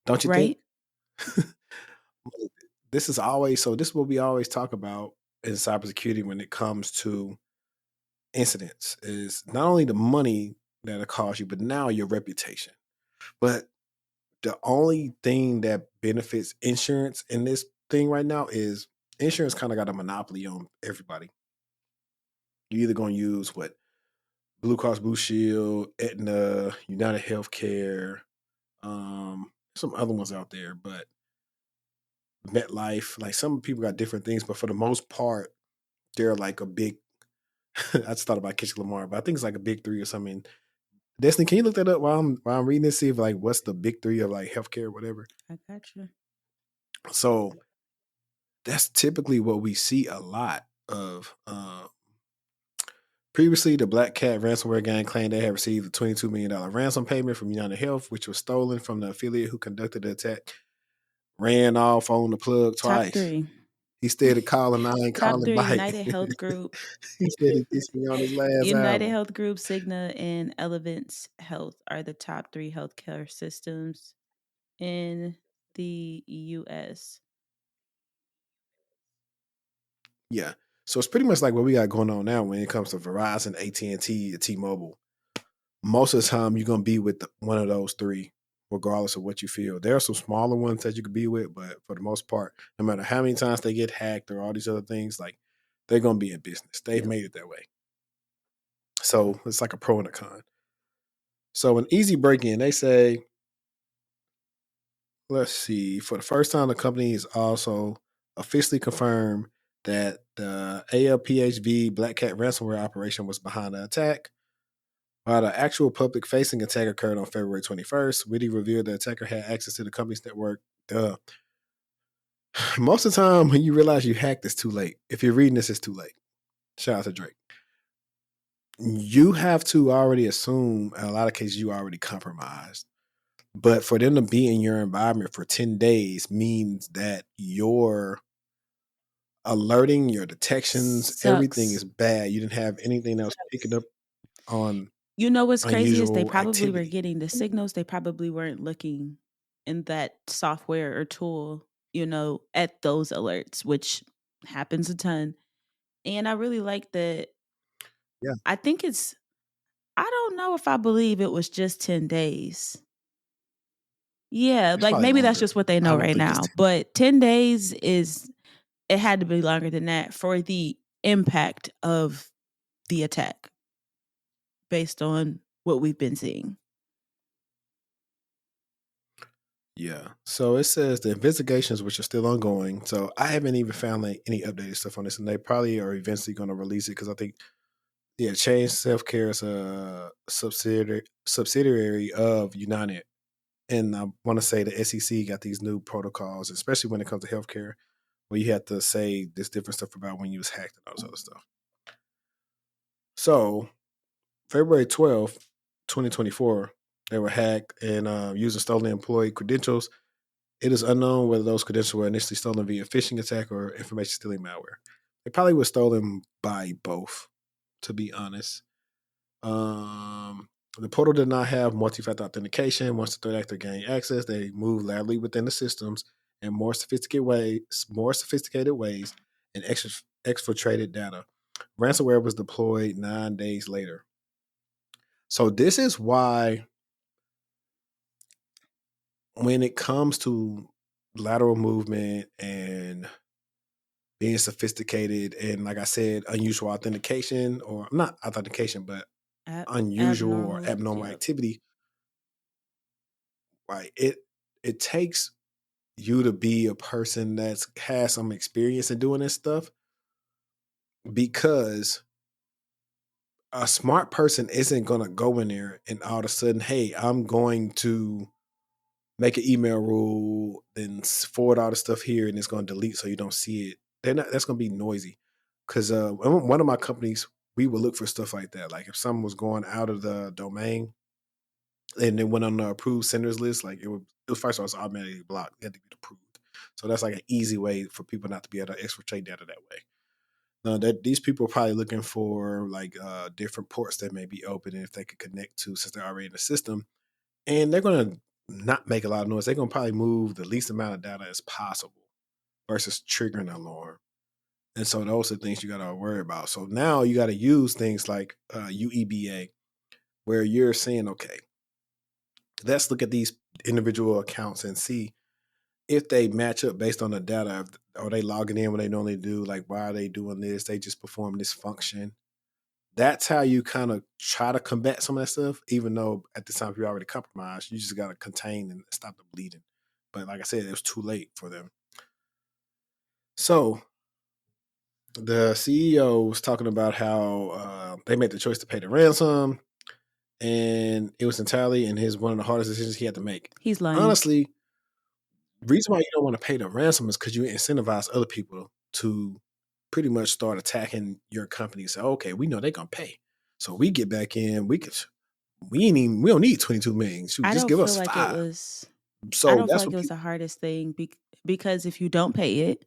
don't you think?
Right?
This is always so. This is what we always talk about in cybersecurity when it comes to incidents: is not only the money that it costs you, but now your reputation. But the only thing that benefits insurance in this thing right now is insurance kind of got a monopoly on everybody. You're either going to use what Blue Cross Blue Shield, Aetna, United Healthcare, some other ones out there, but MetLife. Like some people got different things, but for the most part, they're like a big. I just thought about Kendrick Lamar, but I think it's like a big three or something. Destiny, can you look that up while I'm reading this? See if like what's the big three of like healthcare, or whatever.
I got you.
So that's typically what we see a lot of. Previously, the Black Cat ransomware gang claimed they had received a $22 million ransom payment from United Health, which was stolen from the affiliate who conducted the attack. Ran off on the plug
Top
twice.
three.
He started calling, I ain't
Top
calling
three
back.
United Health Group,
He said he dissed me on his last
United
album.
Health Group, Cigna, and Elevance Health are the top three healthcare systems in the US.
Yeah. So it's pretty much like what we got going on now when it comes to Verizon, AT&T, T-Mobile. Most of the time, you're going to be with one of those three, regardless of what you feel. There are some smaller ones that you could be with, but for the most part, no matter how many times they get hacked or all these other things, like they're going to be in business. They've
Yep.
made it that way. So it's like a pro and a con. So an easy break in, they say, let's see, for the first time, the company is also officially confirmed that the ALPHV Black Cat ransomware operation was behind the attack. While the actual public facing attack occurred on February 21st, Witty revealed the attacker had access to the company's network. Duh. Most of the time, when you realize you hacked, it's too late. If you're reading this, it's too late. Shout out to Drake. You have to already assume, in a lot of cases, you already compromised. But for them to be in your environment for 10 days means that your alerting, your detections, everything
Sucks.
is bad. You didn't have anything else picking up on
You know what's crazy is they
unusual
probably were
activity.
getting the signals. They probably weren't looking in that software or tool, at those alerts, which happens a ton. And I really like that.
Yeah,
I think I don't know if I believe it was just 10 days. Yeah,
it's
like
probably
maybe that's
longer.
just what they
I
know
don't
right
think it's
now.
10.
But 10 days it had to be longer than that for the impact of the attack based on what we've been seeing.
Yeah. So it says the investigations, which are still ongoing. So I haven't even found like any updated stuff on this, and they probably are eventually going to release it because I think Change Self Care is a subsidiary of United, and I want to say the SEC got these new protocols, especially when it comes to healthcare, where you have to say this different stuff about when you was hacked and all this other stuff. So February 12th, 2024, they were hacked and using stolen employee credentials. It is unknown whether those credentials were initially stolen via phishing attack or information stealing malware. They probably were stolen by both, to be honest. The portal did not have multi-factor authentication. Once the threat actor gained access, they moved laterally within the systems in more sophisticated ways, and exfiltrated data. Ransomware was deployed 9 days later. So this is why when it comes to lateral movement and being sophisticated and, like I said, unusual authentication, or not authentication, but unusual or
Abnormal.
abnormal
Yep.
activity, right? It takes you to be a person that's has some experience in doing this stuff, because a smart person isn't gonna go in there and all of a sudden, hey, I'm going to make an email rule, then forward all the stuff here, and it's going to delete so you don't see it. They're not. That's going to be noisy. Because one of my companies, we would look for stuff like that. Like if something was going out of the domain and it went on the approved senders list, like it was first of all, it's automatically blocked. It had to get approved. So that's like an easy way for people not to be able to exfiltrate data that way. Now that these people are probably looking for like different ports that may be open and if they could connect to since they're already in the system, and they're gonna not make a lot of noise. They're gonna probably move the least amount of data as possible versus triggering an alarm. And so those are things you gotta worry about. So now you gotta use things like UEBA, where you're saying, okay, let's look at these individual accounts and see if they match up based on the data. Are they logging in when they normally do? Like, why are they doing this? They just perform this function. That's how you kind of try to combat some of that stuff, even though at the time you're already compromised. You just got to contain and stop the bleeding. But like I said, it was too late for them. So the CEO was talking about how they made the choice to pay the ransom, and it was entirely in his one of the hardest decisions he had to make.
He's lying.
Honestly, the reason why you don't want to pay the ransom is because you incentivize other people to pretty much start attacking your company. So, okay, we know they're gonna pay, so we get back in. We don't need 22 million. Shoot,
I
just
don't
give
feel
us
like it
five.
was. I
So
don't feel
that's
like
what
it was
people
the hardest thing because if you don't pay it,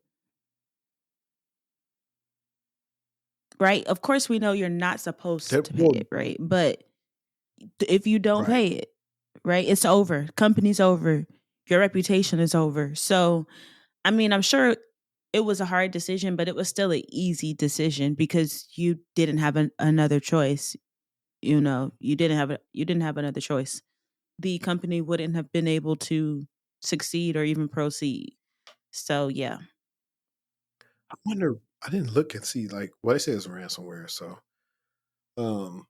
right? Of course, we know you're not supposed to pay
well,
it, right? But if you don't
right.
pay it, right, it's over. Company's over. Your reputation is over. So, I mean, I'm sure it was a hard decision, but it was still an easy decision because you didn't have another choice. You didn't have another choice. The company wouldn't have been able to succeed or even proceed. So yeah,
I wonder. I didn't look and see like what it says ransomware. So, um,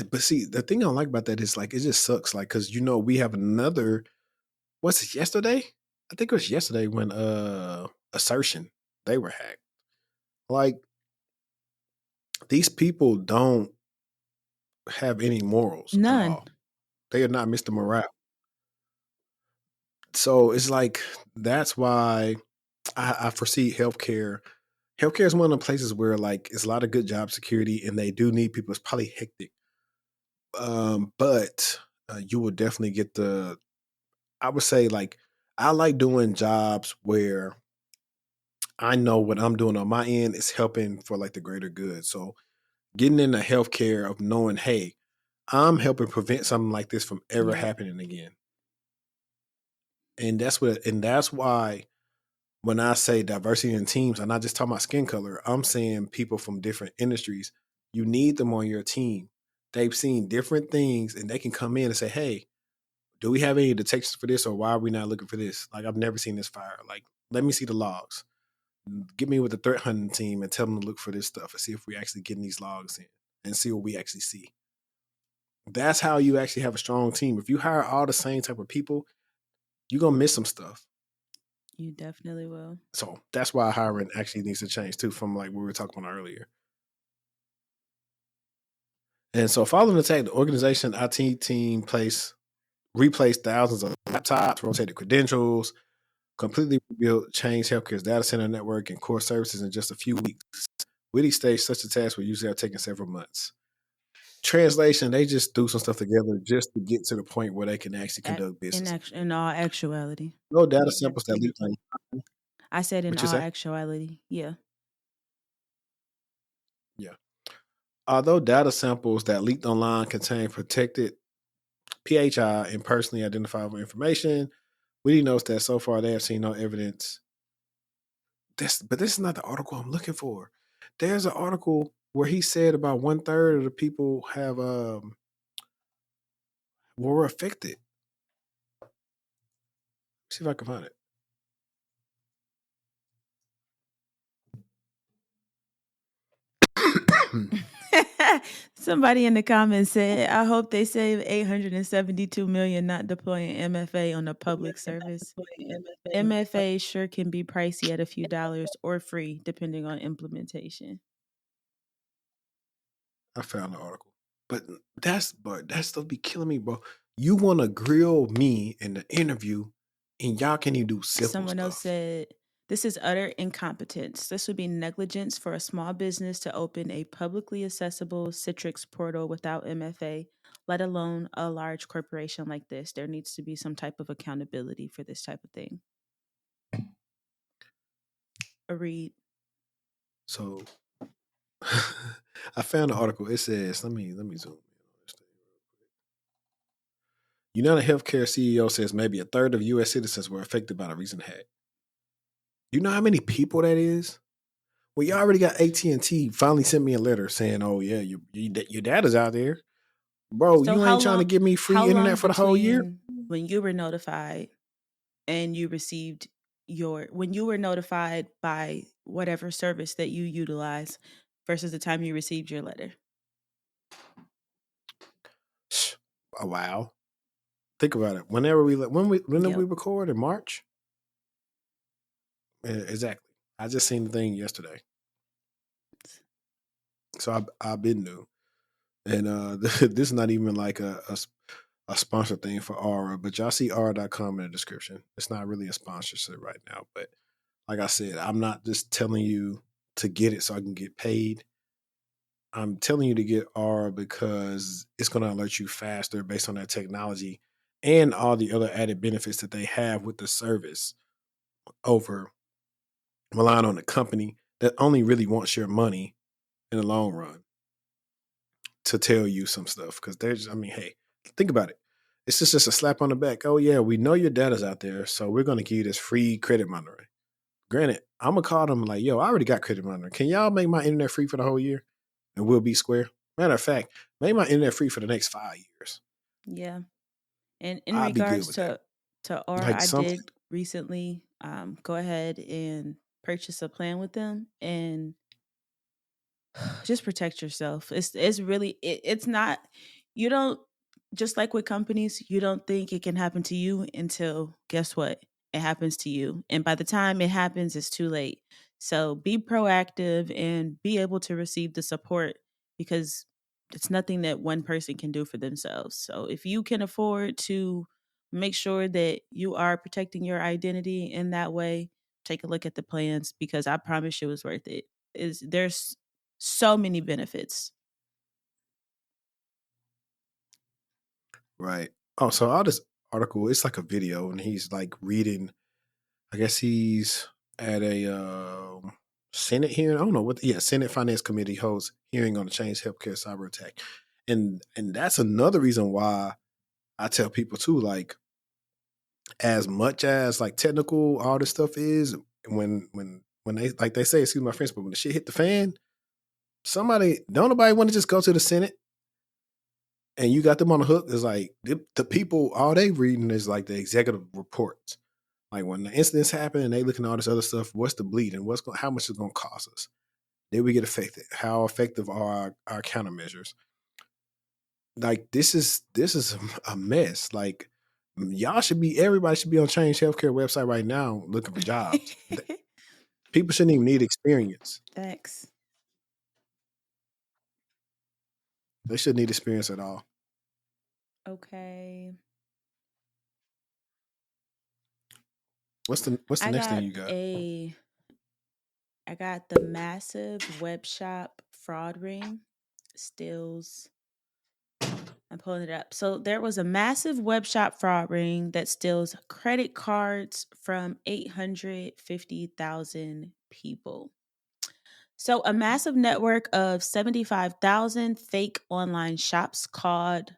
but see, the thing I don't like about that is like it just sucks. Like, cause we have another. Was it yesterday? I think it was yesterday when Assertion they were hacked. Like these people don't have any morals at
none.
all. They are not Mr. Morale. So it's like that's why I foresee healthcare. Healthcare is one of the places where like it's a lot of good job security and they do need people. It's probably hectic. But you will definitely get the I would say like I like doing jobs where I know what I'm doing on my end is helping for like the greater good. So getting into healthcare of knowing, hey, I'm helping prevent something like this from ever
Yep.
happening again. And that's why when I say diversity in teams, I'm not just talking about skin color. I'm saying people from different industries. You need them on your team. They've seen different things and they can come in and say, hey, do we have any detections for this or why are we not looking for this? Like, I've never seen this fire. Like, let me see the logs. Get me with the threat hunting team and tell them to look for this stuff and see if we actually getting these logs in and see what we actually see. That's how you actually have a strong team. If you hire all the same type of people, you're going to miss some stuff.
You definitely will.
So that's why hiring actually needs to change too, from like what we were talking about earlier. And so following the attack, the organization IT team replaced thousands of laptops, rotated credentials, completely rebuilt, changed healthcare's data center network and core services in just a few weeks. With each stage, such a task would usually have taken several months. Translation, they just threw some stuff together just to get to the point where they can actually
At
conduct business.
in all actuality,
No data samples that leaked on
I said in
what you
all
say?
actuality, yeah.
Yeah. Although data samples that leaked online contain protected PHI and personally identifiable information, we notes that so far they have seen no evidence. But this is not the article I'm looking for. There's an article where he said about 1/3 of the people have were affected. See if I can find it.
Somebody in the comments said, "I hope they save 872 million not deploying MFA on a public service. MFA sure can be pricey at a few dollars or free depending on implementation."
I found the article. But that stuff be killing me, bro. You want to grill me in the interview, and y'all can't even do simple
Someone else
stuff.
said, "This is utter incompetence. This would be negligence for a small business to open a publicly accessible Citrix portal without MFA, let alone a large corporation like this. There needs to be some type of accountability for this type of thing." A read.
So I found an article. It says, let me zoom in on this thing. United Healthcare CEO says maybe a third of U.S. citizens were affected by the recent hack. You know how many people that is? Well, you already got AT&T finally sent me a letter saying, "Oh yeah, your data's out there, bro.
So
You ain't trying to give me
how
free
long
internet for the whole year."
between when you were notified and you received when you were notified by whatever service that you utilize versus the time you received your letter?
A while. Think about it. When did we
Yep.
record in March? Exactly. I just seen the thing yesterday, so I've been new, and this is not even like a sponsor thing for Aura, but y'all see aura.com in the description. It's not really a sponsorship right now, but like I said, I'm not just telling you to get it so I can get paid. I'm telling you to get Aura because it's going to alert you faster based on that technology and all the other added benefits that they have with the service over relying on a company that only really wants your money in the long run to tell you some stuff. Because hey, think about it. It's just a slap on the back. Oh, yeah, we know your data's out there, so we're going to give you this free credit monitoring. Granted, I'm going to call them like, yo, I already got credit monitoring. Can y'all make my internet free for the whole year? And we'll be square. Matter of fact, make my internet free for the next 5 years.
Yeah. And in
I'll be good
regards
with that.
to Aura,
Like
I
something.
did recently go ahead and purchase a plan with them, and just protect yourself. It's really it's not, you don't, just like with companies, you don't think it can happen to you until guess what? It happens to you. And by the time it happens, it's too late. So be proactive and be able to receive the support, because it's nothing that one person can do for themselves. So if you can afford to make sure that you are protecting your identity in that way, take a look at the plans, because I promise you it's worth it. Is there's so many benefits.
Right. Oh, so all this article, it's like a video, and he's like reading. I guess he's at a Senate hearing. I don't know what. Yeah, Senate Finance Committee holds hearing on the Change Healthcare cyber attack, and that's another reason why I tell people too. Like, as much as like technical all this stuff is, when they like they say, excuse my French, but when the shit hit the fan, somebody don't nobody want to just go to the Senate and you got them on the hook. It's like the people all they reading is like the executive reports. Like when the incidents happen and they looking at all this other stuff, what's the bleeding? How much is going to cost us? Did we get affected? How effective are our countermeasures? Like this is a mess. Like everybody should be on Change Healthcare website right now looking for jobs. People shouldn't even need experience.
Thanks.
They shouldn't need experience at all.
Okay.
What's the
I
next thing
got
you got?
a I got the massive web shop fraud ring. Stills. I'm pulling it up. So there was a massive web shop fraud ring that steals credit cards from 850,000 people. So, a massive network of 75,000 fake online shops called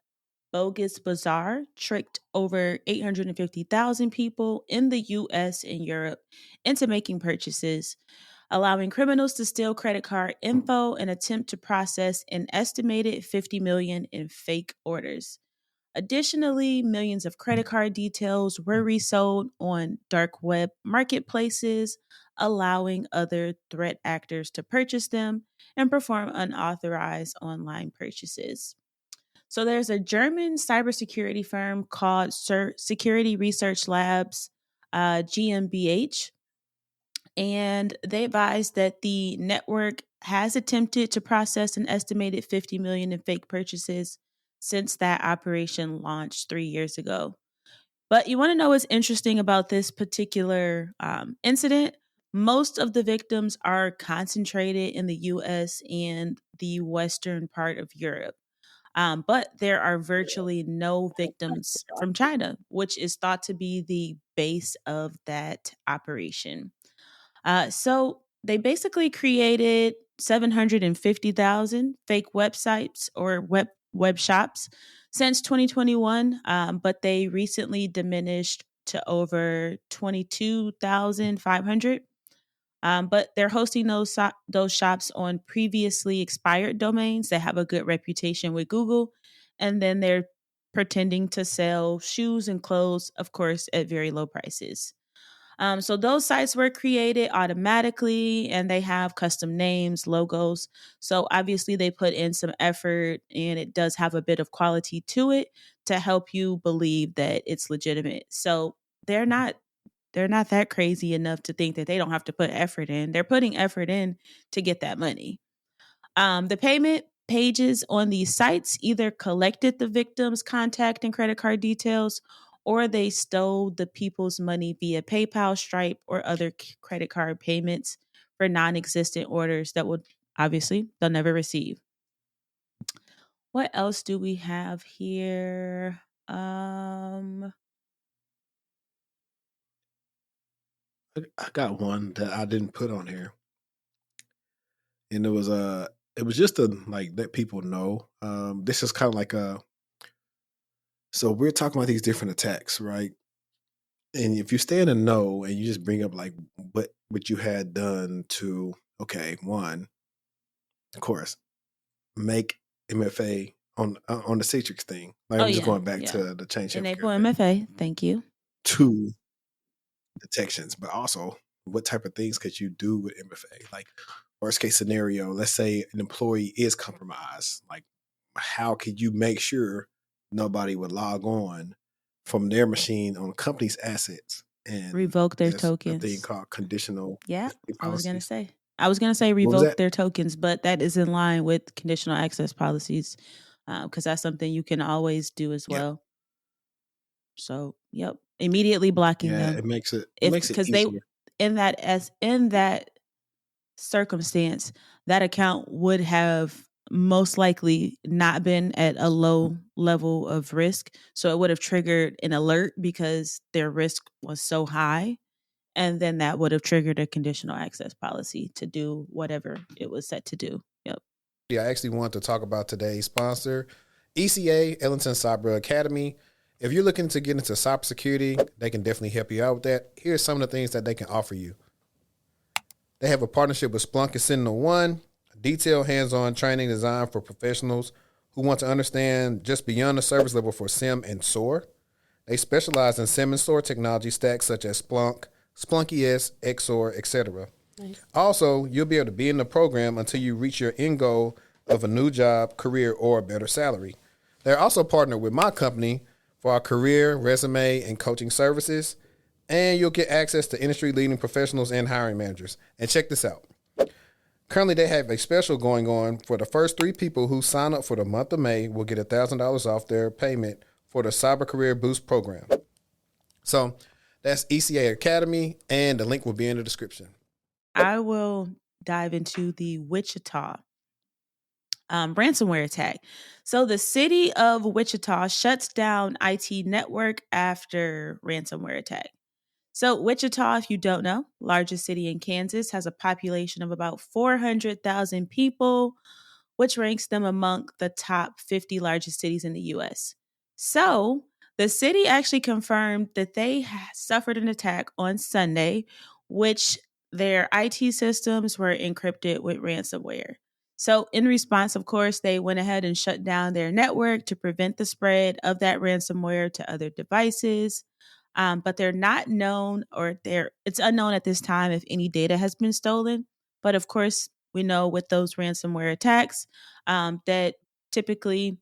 Bogus Bazaar tricked over 850,000 people in the US and Europe into making purchases, allowing criminals to steal credit card info and attempt to process an estimated 50 million in fake orders. Additionally, millions of credit card details were resold on dark web marketplaces, allowing other threat actors to purchase them and perform unauthorized online purchases. So there's a German cybersecurity firm called Security Research Labs, GmbH, and they advised that the network has attempted to process an estimated 50 million in fake purchases since that operation launched 3 years ago. But you want to know what's interesting about this particular incident? Most of the victims are concentrated in the US and the western part of Europe. But there are virtually no victims from China, which is thought to be the base of that operation. So they basically created 750,000 fake websites or web shops since 2021, but they recently diminished to over 22,500. But they're hosting those shops on previously expired domains that have a good reputation with Google, and then they're pretending to sell shoes and clothes, of course, at very low prices. So those sites were created automatically and they have custom names, logos. So obviously they put in some effort and it does have a bit of quality to it to help you believe that it's legitimate. So they're not they're not that crazy enough to think that they don't have to put effort in. They're putting effort in to get that money. The payment pages on these sites either collected the victim's contact and credit card details or they stole the people's money via PayPal, Stripe, or other credit card payments for non existent orders that would obviously they'll never receive. What else do we have here?
I got one that I didn't put on here, and it was just to like let people know. This is kind of like a so we're talking about these different attacks, right? And if you stay in the know and you just bring up like what you had done to okay, one, of course, make MFA on the Citrix thing. Like
Oh
I'm just
yeah,
going back
yeah.
to the change
Enable
healthcare thing.
MFA. Thank you.
Two detections, but also what type of things could you do with MFA? Like worst case scenario, let's say an employee is compromised. Like how could you make sure nobody would log on from their machine on company's assets? And
Revoke their
there's a thing
tokens.
called conditional
Yeah, I was gonna
policies.
say. I was gonna say
What was
revoke
that?
their tokens, but that is in line with conditional access policies because that's something you can always do as
Yep.
well. So, yep, immediately blocking
Yeah,
them
it
if
makes it
because they
easier.
in that circumstance, that account would have most likely not been at a low level of risk, so it would have triggered an alert because their risk was so high and then that would have triggered a conditional access policy to do whatever it was set to do. Yep.
I actually want to talk about today's sponsor, ECA, Ellington Cyber Academy. If you're looking to get into cybersecurity, they can definitely help you out with that. Here's some of the things that they can offer you. They have a partnership with Splunk and Sentinel One, detailed hands-on training designed for professionals who want to understand just beyond the service level for SIM and SOAR. They specialize in SIM and SOAR technology stacks such as Splunk, Splunk ES, XOR, etc.
Nice.
Also, you'll be able to be in the program until you reach your end goal of a new job, career, or a better salary. They're also partnered with my company for our career, resume, and coaching services. And you'll get access to industry-leading professionals and hiring managers. And check this out. Currently, they have a special going on for the first 3 people who sign up for the month of May will get $1,000 off their payment for the Cyber Career Boost program. So that's ECA Academy, and the link will be in the description.
I will dive into the Wichita ransomware attack. So the city of Wichita shuts down IT network after ransomware attack. So Wichita, if you don't know, largest city in Kansas, has a population of about 400,000 people, which ranks them among the top 50 largest cities in the US. So the city actually confirmed that they suffered an attack on Sunday, which their IT systems were encrypted with ransomware. So, in response, of course, they went ahead and shut down their network to prevent the spread of that ransomware to other devices. But they're not known, or it's unknown at this time if any data has been stolen. But of course, we know with those ransomware attacks that typically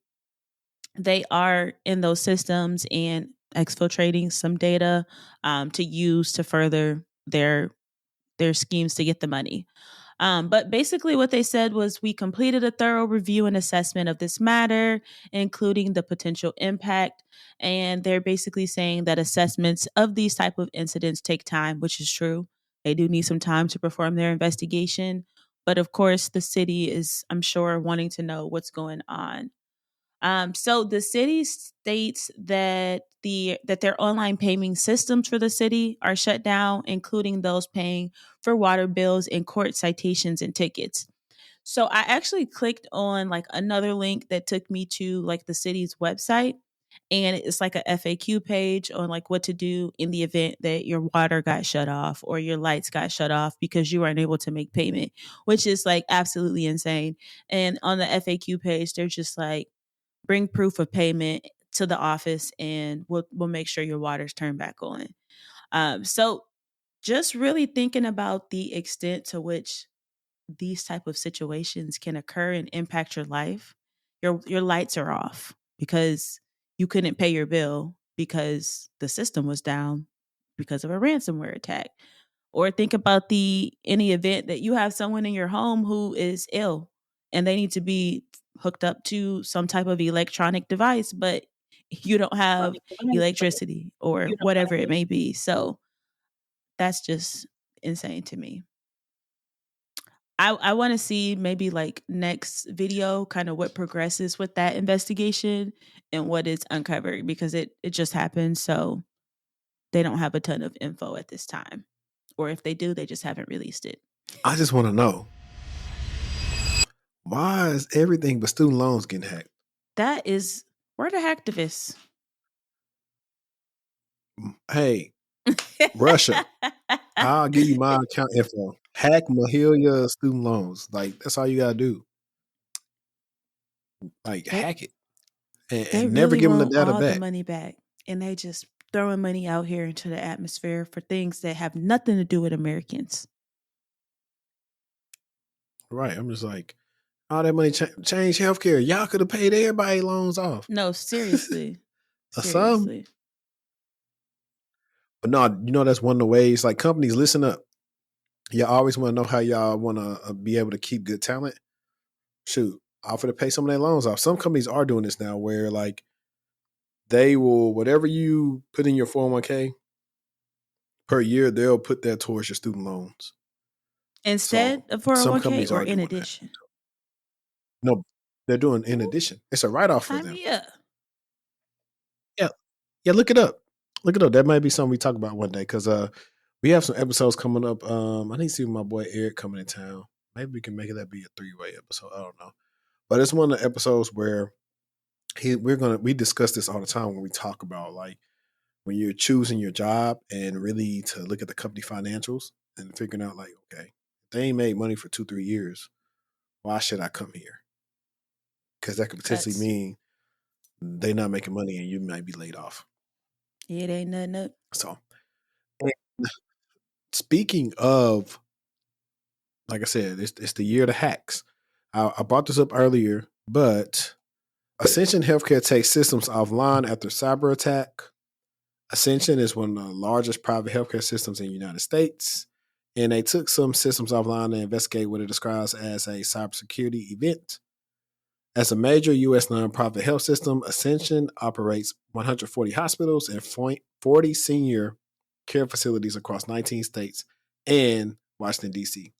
they are in those systems and exfiltrating some data to use to further their schemes to get the money. But basically, what they said was we completed a thorough review and assessment of this matter, including the potential impact. And they're basically saying that assessments of these type of incidents take time, which is true. They do need some time to perform their investigation. But of course, the city is, I'm sure, wanting to know what's going on. So the city states that their online payment systems for the city are shut down, including those paying for water bills and court citations and tickets. So I actually clicked on like another link that took me to like the city's website, and it's like a FAQ page on like what to do in the event that your water got shut off or your lights got shut off because you weren't able to make payment, which is like absolutely insane. And on the FAQ page, they're just like, bring proof of payment to the office and we'll make sure your water's turned back on. So just really thinking about the extent to which these type of situations can occur and impact your life. Your lights are off because you couldn't pay your bill because the system was down because of a ransomware attack. Or think about the any event that you have someone in your home who is ill and they need to be hooked up to some type of electronic device, but you don't have electricity or whatever it may be. So that's just insane to me. I want to see maybe like next video kind of what progresses with that investigation and what is uncovered because it just happened. So they don't have a ton of info at this time. Or if they do, they just haven't released it.
I just want to know, why is everything but student loans getting hacked?
That is, we're the hacktivists.
Hey, Russia, I'll give you my account info. Hack Mahalia student loans. Like, that's all you gotta do. Like,
they,
hack it
they
and never
really
give them the
want
data
all the
back.
money back. And they just throwing money out here into the atmosphere for things that have nothing to do with Americans.
Right. I'm just like, all that money change healthcare. Y'all could have paid everybody loans off.
No, seriously.
Some.
Seriously.
But no, that's one of the ways. Like, companies, listen up. Y'all always want to know how y'all want to be able to keep good talent. Shoot, offer to pay some of their loans off. Some companies are doing this now where, like, they will, whatever you put in your 401k per year, they'll put that towards your student loans.
Instead
So
of
some
401k
companies
or
are
in
doing that.
addition?
No, they're doing in
Ooh,
addition. It's a write-off for
sign
them.
me up.
Yeah. Yeah, look it up. Look it up. That might be something we talk about one day because we have some episodes coming up. I need to see my boy Eric coming in town. Maybe we can make it that be a 3-way episode. I don't know. But it's one of the episodes where we discuss this all the time when we talk about, like, when you're choosing your job and really to look at the company financials and figuring out, like, okay, if they ain't made money for 2-3 years, why should I come here? Because that could potentially
That's
mean they not making money and you might be laid off.
it ain't nothing up.
So, speaking of, like I said, it's the year of the hacks. I brought this up earlier, but Ascension Healthcare takes systems offline after cyber attack. Ascension is one of the largest private healthcare systems in the United States, and they took some systems offline to investigate what it describes as a cybersecurity event. As a major U.S. nonprofit health system, Ascension operates 140 hospitals and 40 senior care facilities across 19 states and Washington, D.C.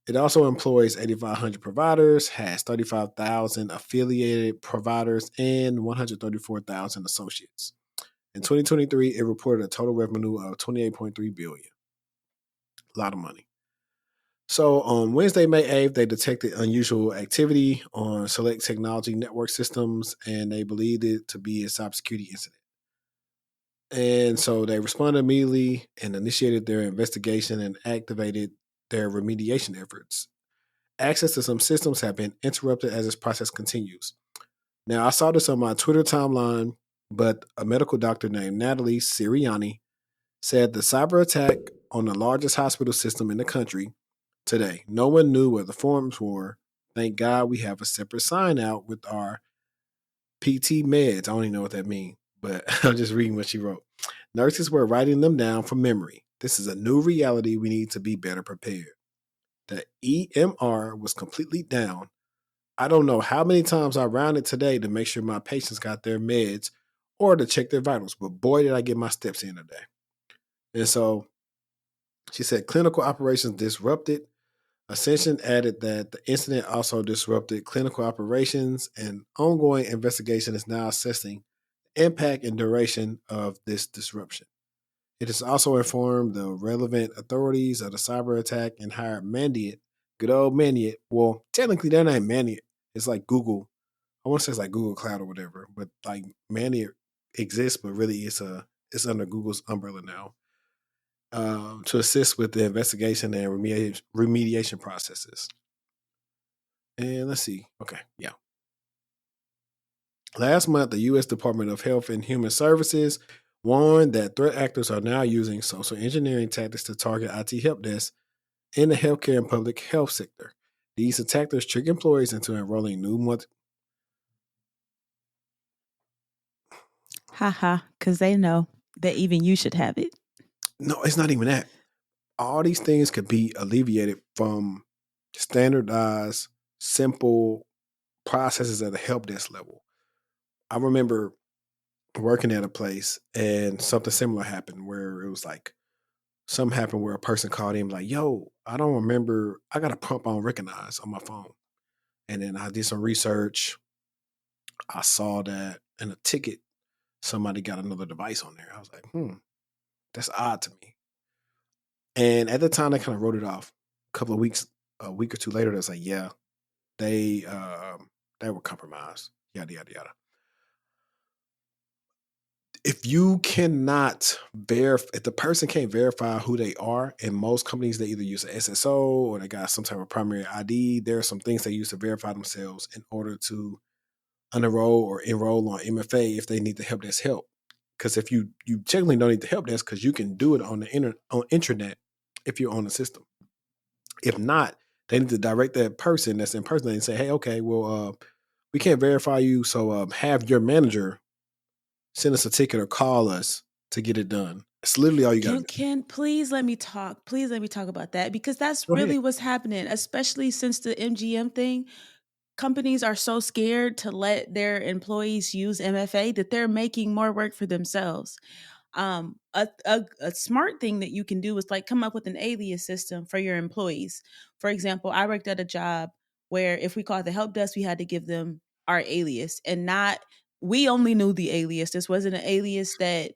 It also employs 8,500 providers, has 35,000 affiliated providers, and 134,000 associates. In 2023, it reported a total revenue of $28.3 billion. A lot of money. So on Wednesday, May 8th, they detected unusual activity on select technology network systems, and they believed it to be a cybersecurity incident. And so they responded immediately and initiated their investigation and activated their remediation efforts. Access to some systems have been interrupted as this process continues. Now, I saw this on my Twitter timeline, but a medical doctor named Natalie Siriani said the cyber attack on the largest hospital system in the country today. No one knew where the forms were. Thank God we have a separate sign out with our PT meds. I don't even know what that means, but I'm just reading what she wrote. Nurses were writing them down from memory. This is a new reality. We need to be better prepared. The EMR was completely down. I don't know how many times I rounded today to make sure my patients got their meds or to check their vitals, but boy, did I get my steps in today. And so she said clinical operations disrupted. Ascension added that the incident also disrupted clinical operations, and ongoing investigation is now assessing the impact and duration of this disruption. It has also informed the relevant authorities of the cyber attack and hired Good old Mandiant. Well, technically they're not Mandiant. It's like Google. I want to say it's like Google Cloud or whatever, but like Mandiant exists, but really it's under Google's umbrella now. To assist with the investigation and remediation processes. And let's see. Okay, yeah. Last month, the U.S. Department of Health and Human Services warned that threat actors are now using social engineering tactics to target IT help desks in the healthcare and public health sector. These attackers trick employees into enrolling new
Haha, because they know that even you should have it.
No, it's not even that. All these things could be alleviated from standardized, simple processes at the help desk level. I remember working at a place and something similar happened where it was like something happened where a person called in like, yo, I don't remember. I got a prompt on recognize on my phone. And then I did some research. I saw that in a ticket, somebody got another device on there. I was like, that's odd to me. And at the time, I kind of wrote it off. A couple of weeks, a week or two later, that's like, yeah, they were compromised. Yada yada yada. If you cannot verify, if the person can't verify who they are, and most companies they either use an SSO or they got some type of primary ID, there are some things they use to verify themselves in order to unenroll or enroll on MFA if they need the help desk help. Because if you technically don't need the help desk because you can do it on the on intranet if you're on the system. If not, they need to direct that person that's in person and say, hey, okay, well, we can't verify you, so have your manager send us a ticket or call us to get it done. It's literally all you got to do.
Can please let me talk? Please let me talk about that because that's
Go ahead.
really what's happening, especially since the MGM thing. Companies are so scared to let their employees use MFA that they're making more work for themselves. A smart thing that you can do is like come up with an alias system for your employees. For example, I worked at a job where if we called the help desk, we had to give them our alias and not we only knew the alias. This wasn't an alias that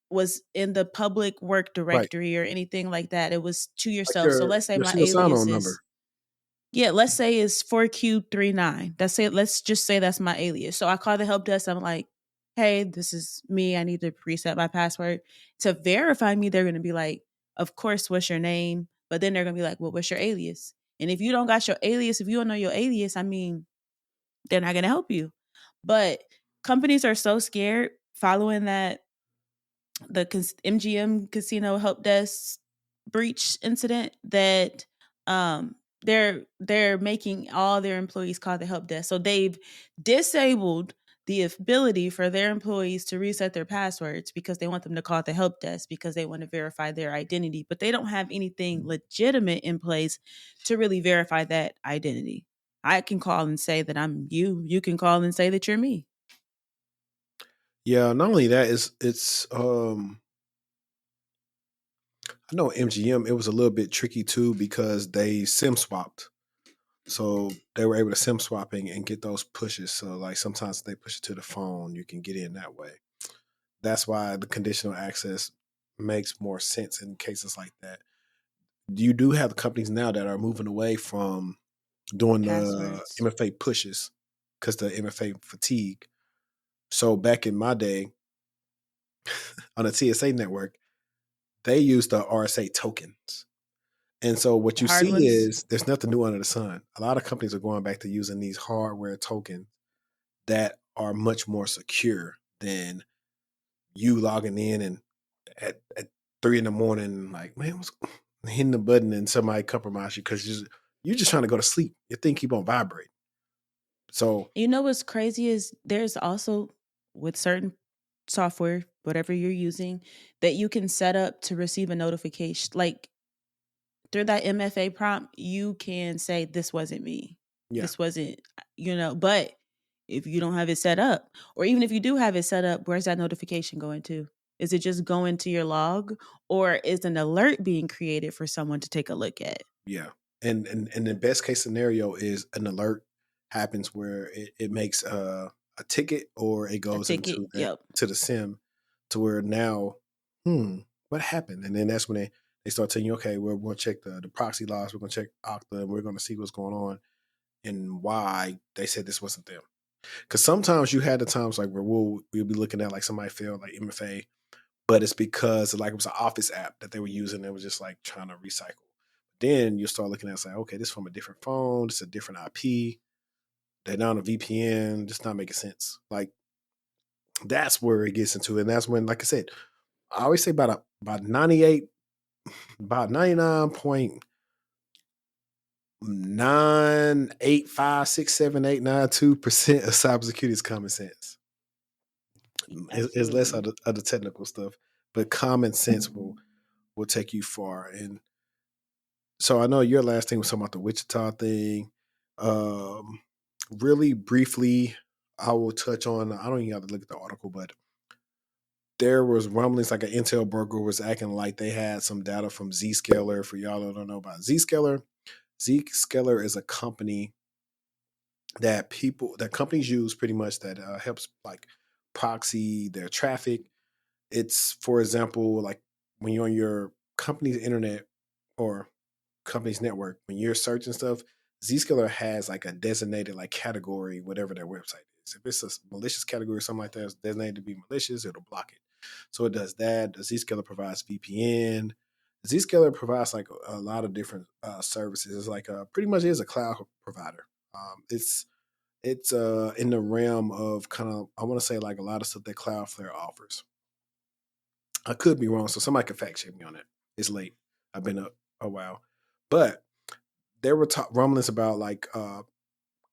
was in the public work
Right.
directory or anything like that. It was to
Like
yourself. So let's say
your
my
single sign
alias
on
is
number.
yeah, let's say it's 4Q39. That's it. Let's just say that's my alias. So I call the help desk. I'm like, hey, this is me. I need to reset my password. To verify me, they're going to be like, of course, what's your name? But then they're going to be like, well, what's your alias? And if you don't got your alias, if you don't know your alias, I mean, they're not going to help you. But companies are so scared following that the MGM casino help desk breach incident that they're making all their employees call the help desk. So they've disabled the ability for their employees to reset their passwords because they want them to call the help desk because they want to verify their identity, but they don't have anything legitimate in place to really verify that identity. I can call and say that I'm you. You can call and say that you're me.
Yeah, not only that, I know MGM, it was a little bit tricky too because they SIM swapped. So they were able to SIM swapping and get those pushes. So like sometimes they push it to the phone, you can get in that way. That's why the conditional access makes more sense in cases like that. You do have companies now that are moving away from doing the
Passwords.
MFA pushes because the MFA fatigue. So back in my day on the TSA network, they used the RSA tokens. And so what
The
you
hard
see
ones.
is there's nothing new under the sun. A lot of companies are going back to using these hardware tokens that are much more secure than you logging in and at 3 in the morning, like, man, what's hitting the button and somebody compromise you because you're just trying to go to sleep. Your thing keep on vibrating. So
You know what's crazy is there's also with certain software, whatever you're using, that you can set up to receive a notification. Like through that MFA prompt, you can say, this wasn't me.
yeah,
This wasn't, but if you don't have it set up, or even if you do have it set up, where's that notification going to? Is it just going to your log or is an alert being created for someone to take a look at?
yeah. And the best case scenario is an alert happens where it makes a ticket or it
A
goes
ticket?
into that
Yep.
to the sim to where now, what happened? And then that's when They start telling you, okay, we're going to check the proxy logs, we're going to check Okta, and we're going to see what's going on and why they said this wasn't them. Because sometimes you had the times like where we'll be looking at like somebody failed like MFA, but it's because like it was an Office app that they were using. It was just like trying to recycle. Then you start looking at it's like, okay, this is from a different phone, it's a different IP. They're not on a VPN, just not making sense. Like that's where it gets into, and that's when, like I said, I always say about 99.9856789.2% of cybersecurity is common sense. It's less of
Absolutely.
the technical stuff, but common sense will take you far. And so I know your last thing was talking about the Wichita thing. Um, really briefly, I will touch on. I don't even have to look at the article, but there was rumblings like an Intel broker was acting like they had some data from Zscaler. For y'all that don't know about Zscaler, Zscaler is a company that companies use pretty much that helps like proxy their traffic. It's, for example, like when you're on your company's internet or company's network, when you're searching stuff, Zscaler has like a designated like category, whatever their website is. If it's a malicious category or something like that, it's designated to be malicious, it'll block it. So it does that. Zscaler provides VPN. Zscaler provides like a lot of different services. It's like pretty much is a cloud provider. It's in the realm of kind of, I want to say like a lot of stuff that Cloudflare offers. I could be wrong, so somebody could fact check me on that. It's late. I've been up a while, but there were rumblings about like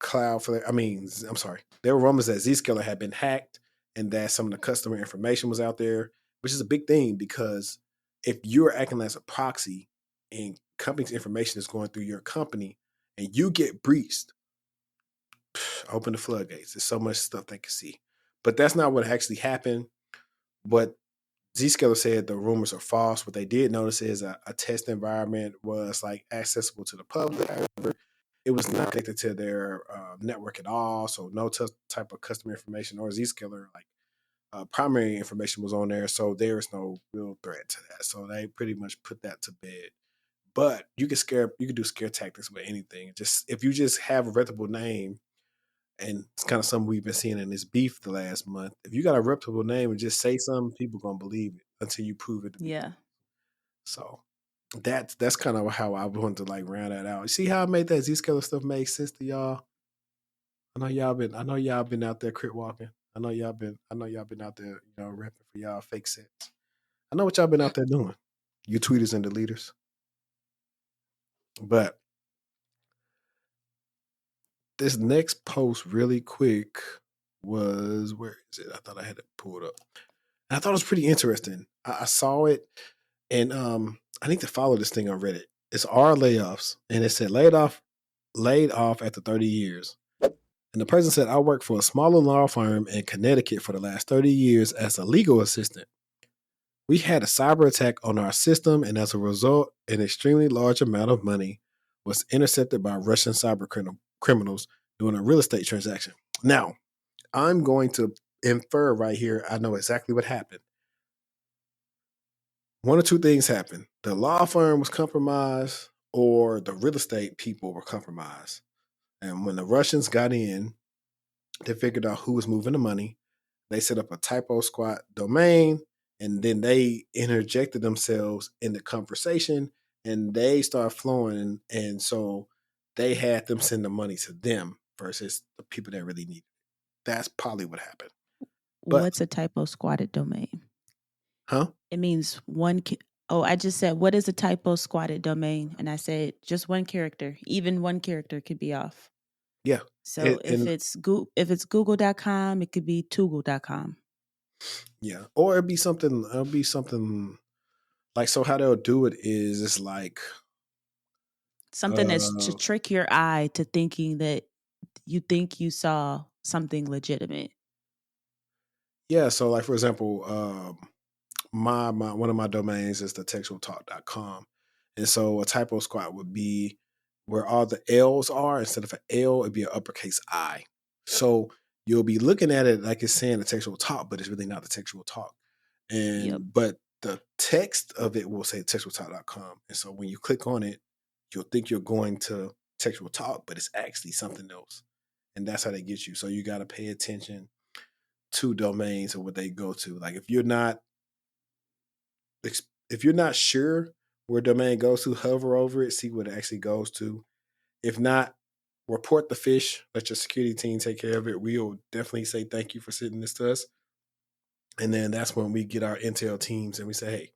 Cloudflare. I mean, I'm sorry. There were rumors that Zscaler had been hacked and that some of the customer information was out there, which is a big thing because if you're acting as a proxy and company's information is going through your company and you get breached, open the floodgates. There's so much stuff they can see. But that's not what actually happened. But Zscaler said the rumors are false. What they did notice is a test environment was like accessible to the public. However, it was not connected to their network at all. So no type of customer information or Zscaler like primary information was on there. So there is no real threat to that. So they pretty much put that to bed. But you can do scare tactics with anything. Just if you just have a reputable name, and it's kind of something we've been seeing in this beef the last month. If you got a reputable name and just say something, people gonna believe it until you prove it to be
Yeah.
false. So that's kind of how I wanted to like round that out. You see how I made that Zscaler stuff make sense to y'all? I know y'all been out there crit walking. I know y'all been out there, repping for y'all fake sets. I know what y'all been out there doing. You tweeters and deleters. But this next post really quick was, where is it? I thought I had it pulled up. And I thought it was pretty interesting. I saw it, and I need to follow this thing on Reddit. It's our layoffs, and it said laid off after 30 years. And the person said, I worked for a smaller law firm in Connecticut for the last 30 years as a legal assistant. We had a cyber attack on our system, and as a result, an extremely large amount of money was intercepted by Russian cyber criminals doing a real estate transaction. Now, I'm going to infer right here, I know exactly what happened. One or two things happened. The law firm was compromised, or the real estate people were compromised. And when the Russians got in, they figured out who was moving the money. They set up a typo squat domain, and then they interjected themselves in the conversation, and they started flowing. And so they had them send the money to them versus the people that really need it. That's probably what happened. But,
What's a typo squatted domain?
huh?
It means one. I just said, what is a typo squatted domain? And I said, just one character. Even one character could be off.
Yeah.
So if
And
it's google.com, it could be toogle.com.
yeah. Or it'll be something like, so how they'll do it is it's like,
Something that's to
uh,
trick your eye to thinking that you think you saw something legitimate.
yeah. So like, for example, my one of my domains is the textualtalk.com. And so a typo squat would be where all the L's are. Instead of an L, it'd be an uppercase I. So you'll be looking at it like it's saying the textual talk, but it's really not the textual talk.
Yep.
But the text of it will say textualtalk.com. And so when you click on it, you'll think you're going to Textual Talk, but it's actually something else. And that's how they get you. So you got to pay attention to domains and what they go to. Like if you're not sure where domain goes to, hover over it, see what it actually goes to. If not, report the fish. Let your security team take care of it. We'll definitely say thank you for sending this to us. And then that's when we get our intel teams and we say, hey,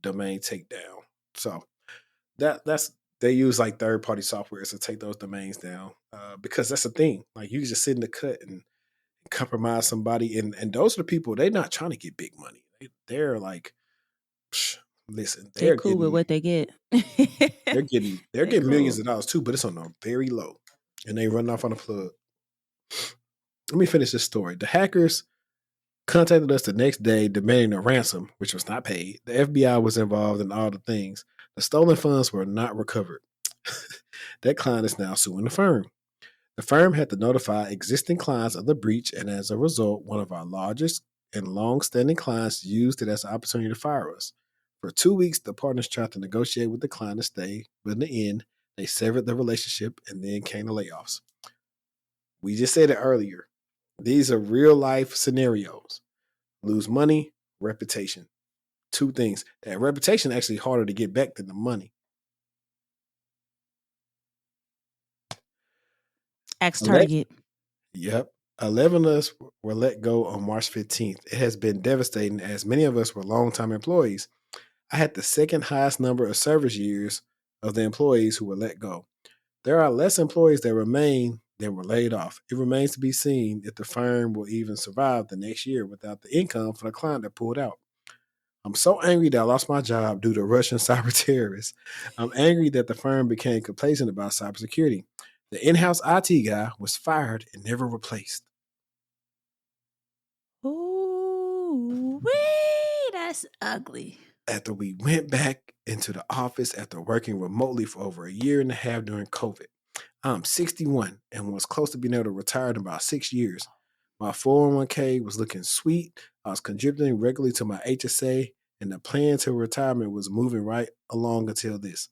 domain takedown. So that's they use like third party software to take those domains down because that's the thing. Like you just sit in the cut and compromise somebody, and those are the people. They're not trying to get big money. They're like, listen,
They cool with what they get.
they're getting
cool.
millions of dollars too, but it's on a very low, and they run off on the plug. Let me finish this story. The hackers contacted us the next day demanding a ransom, which was not paid. The FBI was involved in all the things. The stolen funds were not recovered. That client is now suing the firm. The firm had to notify existing clients of the breach, and as a result, one of our largest and long-standing clients used it as an opportunity to fire us. For 2 weeks, the partners tried to negotiate with the client to stay, but in the end, they severed the relationship, and then came the layoffs. We just said it earlier. These are real-life scenarios. Lose money, reputation. Two things. That reputation is actually harder to get back than the money.
Axe target.
Yep. 11 of us were let go on March 15th. It has been devastating as many of us were long-time employees. I had the second highest number of service years of the employees who were let go. There are less employees that remain than were laid off. It remains to be seen if the firm will even survive the next year without the income for the client that pulled out. I'm so angry that I lost my job due to Russian cyber terrorists. I'm angry that the firm became complacent about cybersecurity. The in-house IT guy was fired and never replaced.
Ooh, wee, that's ugly.
After we went back into the office after working remotely for over a year and a half during COVID. I'm 61 and was close to being able to retire in about 6 years. My 401k was looking sweet. I was contributing regularly to my HSA, and the plan to retirement was moving right along until this.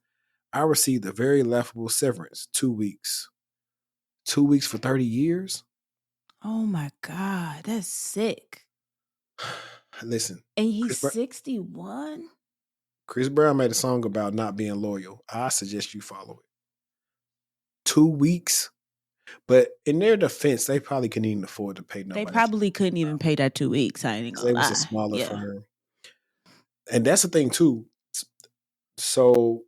I received a very laughable severance, 2 weeks. 2 weeks for 30 years?
Oh my God, that's sick.
Listen.
And he's 61?
Chris Brown made a song about not being loyal. I suggest you follow it. 2 weeks? But in their defense, they probably couldn't even afford to pay nobody.
They probably couldn't even pay that 2 weeks. I ain't gonna lie.
It was a smaller firm. And that's the thing too. So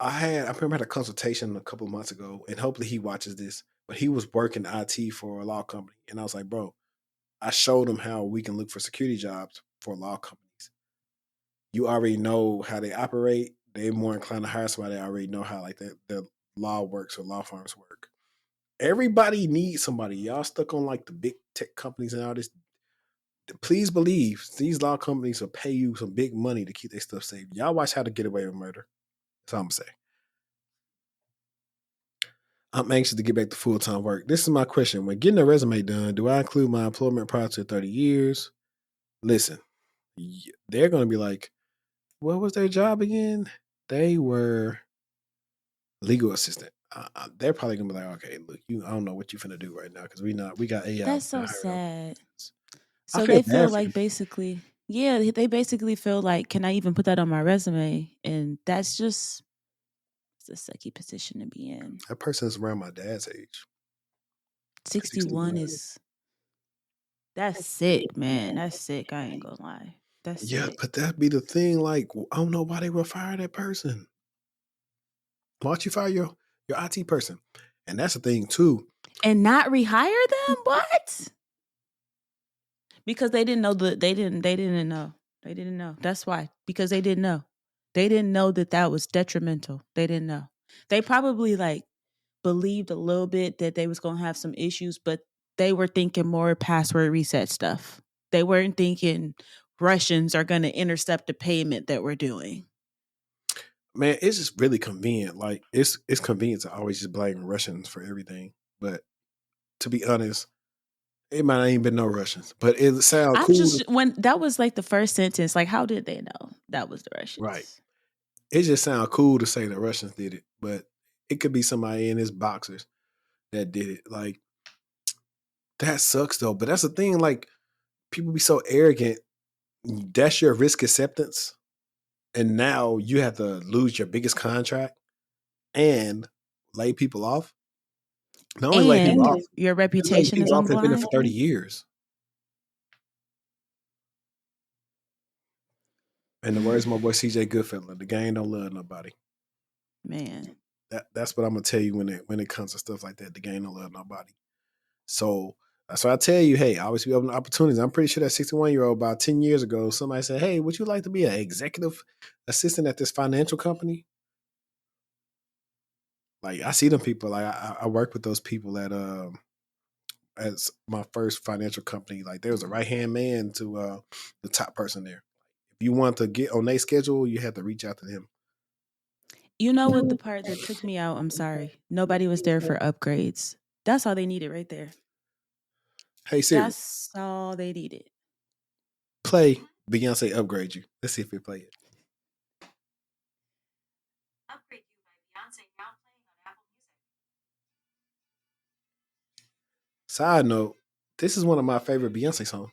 I remember I had a consultation a couple of months ago, and hopefully he watches this, but he was working IT for a law company. And I was like, bro, I showed him how we can look for security jobs for law companies. You already know how they operate. They're more inclined to hire somebody that already know how like the law works or law firms work. Everybody needs somebody. Y'all stuck on like the big tech companies and all this. Please believe these law companies will pay you some big money to keep their stuff safe. Y'all watch How to Get Away with Murder. That's all I'm gonna say. I'm anxious to get back to full-time work. This is my question. When getting a resume done, do I include my employment prior to 30 years? Listen, they're going to be like, what was their job again? They were legal assistant. They're probably going to be like, okay, look, I don't know what you're finna do right now because we got AI.
That's so sad.
I
So
feel
they feel
bad for
like
you.
basically, yeah, they basically feel like, can I even put that on my resume? And that's just it's a sucky position to be in.
That person's around my dad's age.
61 is that's sick, man. That's sick. I ain't gonna lie. That's sick.
But that'd be the thing. Like, I don't know why they would fire that person. Why don't you fire your IT person? And that's the thing too.
And not rehire them? What? Because they didn't know they didn't know. They didn't know. That's why. Because they didn't know. They didn't know that was detrimental. They didn't know. They probably like believed a little bit that they was going to have some issues, but they were thinking more password reset stuff. They weren't thinking Russians are going to intercept the payment that we're doing.
Man, it's just really convenient. Like it's convenient to always just blame Russians for everything. But to be honest, It might not even been no Russians, but it sounds
I'm
cool.
just when that was like the first sentence. Like, how did they know that was the
Right.
Russians?
It just sounds cool to say the Russians did it, but it could be somebody in his boxers that did it. Like, that sucks though. But that's the thing. Like, people be so arrogant. That's your risk acceptance, and now you have to lose your biggest contract and lay people off. Not only lay people
And
off,
your
you lay
reputation is
people
on
off
the
that's been there for
line.
30 years. And the words of my boy CJ Goodfellow, the game don't love nobody.
Man,
That's what I'm gonna tell you when it comes to stuff like that. The game don't love nobody. So that's why I tell you, hey, always be open to opportunities. I'm pretty sure that 61-year-old about 10 years ago, somebody said, hey, would you like to be an executive assistant at this financial company? Like, I see them people. Like, I work with those people at as my first financial company. Like, there was a right hand man to the top person there. If you want to get on their schedule, you have to reach out to him.
you know what? The part that took me out. I'm sorry. Nobody was there for upgrades. That's all they needed right there.
Hey Siri,
That's all they needed.
play Beyonce Upgrade You. Let's see if we play it.
Upgrade You by Beyonce now playing on Apple Music.
Side note, this is one of my favorite Beyonce songs.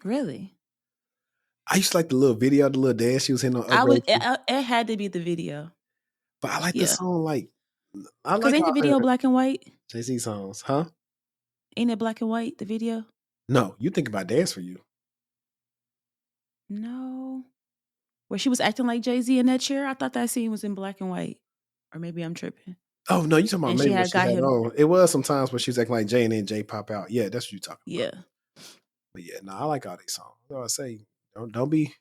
Really?
I used to like the little video, the little dance she was in on
I would.
Upgrade You.
It had to be the video.
But I like the
Yeah.
song. Like, I
Because
like
ain't the
all
video
her
black and white?
Jay-Z songs, huh?
Ain't it black and white? The video?
No, you think about Dance for You.
No. Where she was acting like Jay-Z in that chair? I thought that scene was in black and white. Or maybe I'm tripping.
Oh no, you talking about
And she
maybe what
had
she
got
had
him.
on. It was sometimes when she was acting like Jay and then Jay pop out. Yeah, that's what you talking about.
Yeah.
But yeah, no, I like all these songs. So I say, don't be,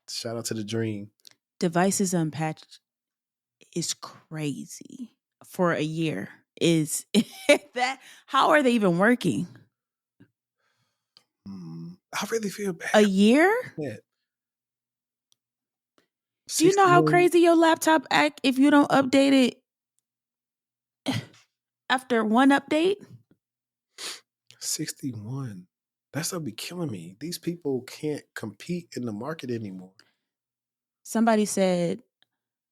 shout out to the dream.
Devices Unpatched is crazy for a year. Is that how are they even working?
I really feel bad.
A year?
Yeah.
Do you know how
61
crazy your laptop act if you don't update it after one update?
61. That's gonna be killing me. These people can't compete in the market anymore.
Somebody said,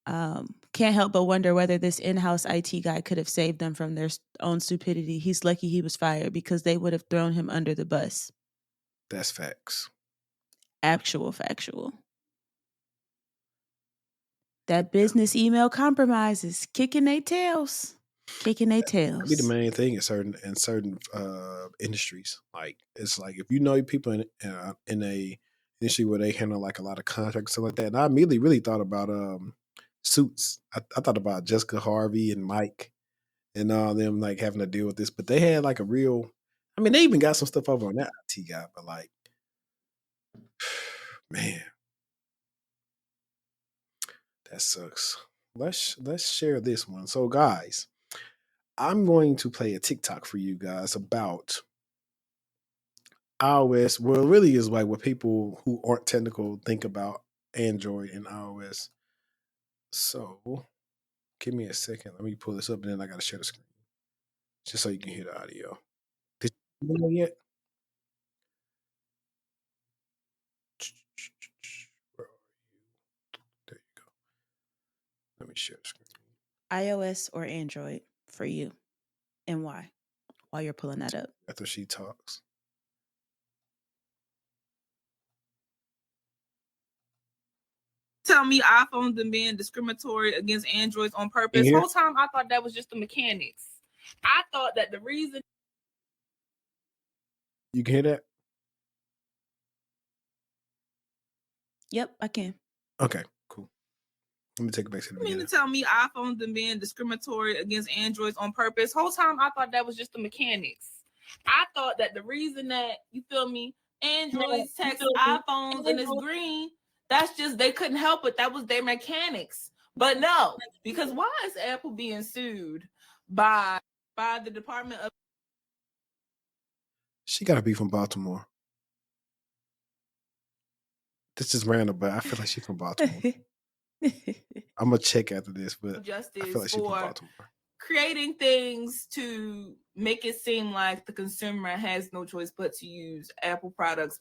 can't help but wonder whether this in-house IT guy could have saved them from their own stupidity. He's lucky he was fired because they would have thrown him under the bus.
That's facts.
Actual factual. That business email compromises kicking their tails. Kicking their
That'd be the
tails.
main thing in certain industries. Like, it's like if you know people in a industry where they handle like a lot of contracts and stuff like that. And I immediately really thought about Suits. I thought about Jessica Harvey and Mike and all them like having to deal with this, but they had like a real. I mean, they even got some stuff over on that IT guy, but like, man, that sucks. Let's share this one. So, guys, I'm going to play a TikTok for you guys about iOS. Well, it really is like what people who aren't technical think about Android and iOS. So, give me a second. Let me pull this up, and then I got to share the screen just so you can hear the audio. Did you know yet? Where are you? There you go. Let me share the screen.
iOS or Android for you, and why? While you're pulling that up.
After she talks.
Tell me iPhones and being discriminatory against Androids on
You
purpose.
hear?
Whole time I thought that was just the mechanics. I thought that the reason.
You can hear that?
Yep, I can.
Okay, cool. Let me take it back to the
You mean
beginning.
to tell me iPhones and being discriminatory against Androids on purpose? Whole time I thought that was just the mechanics. I thought that the reason that, you feel me, Androids text iPhones and it's green, that's just they couldn't help it. That was their mechanics. But no, because why is Apple being sued by the Department of
She got to be from Baltimore. This is random, but I feel like she's from Baltimore. I'm gonna check after this, but I feel
Justice
like she's from
for
Baltimore.
creating things to make it seem like the consumer has no choice but to use Apple products,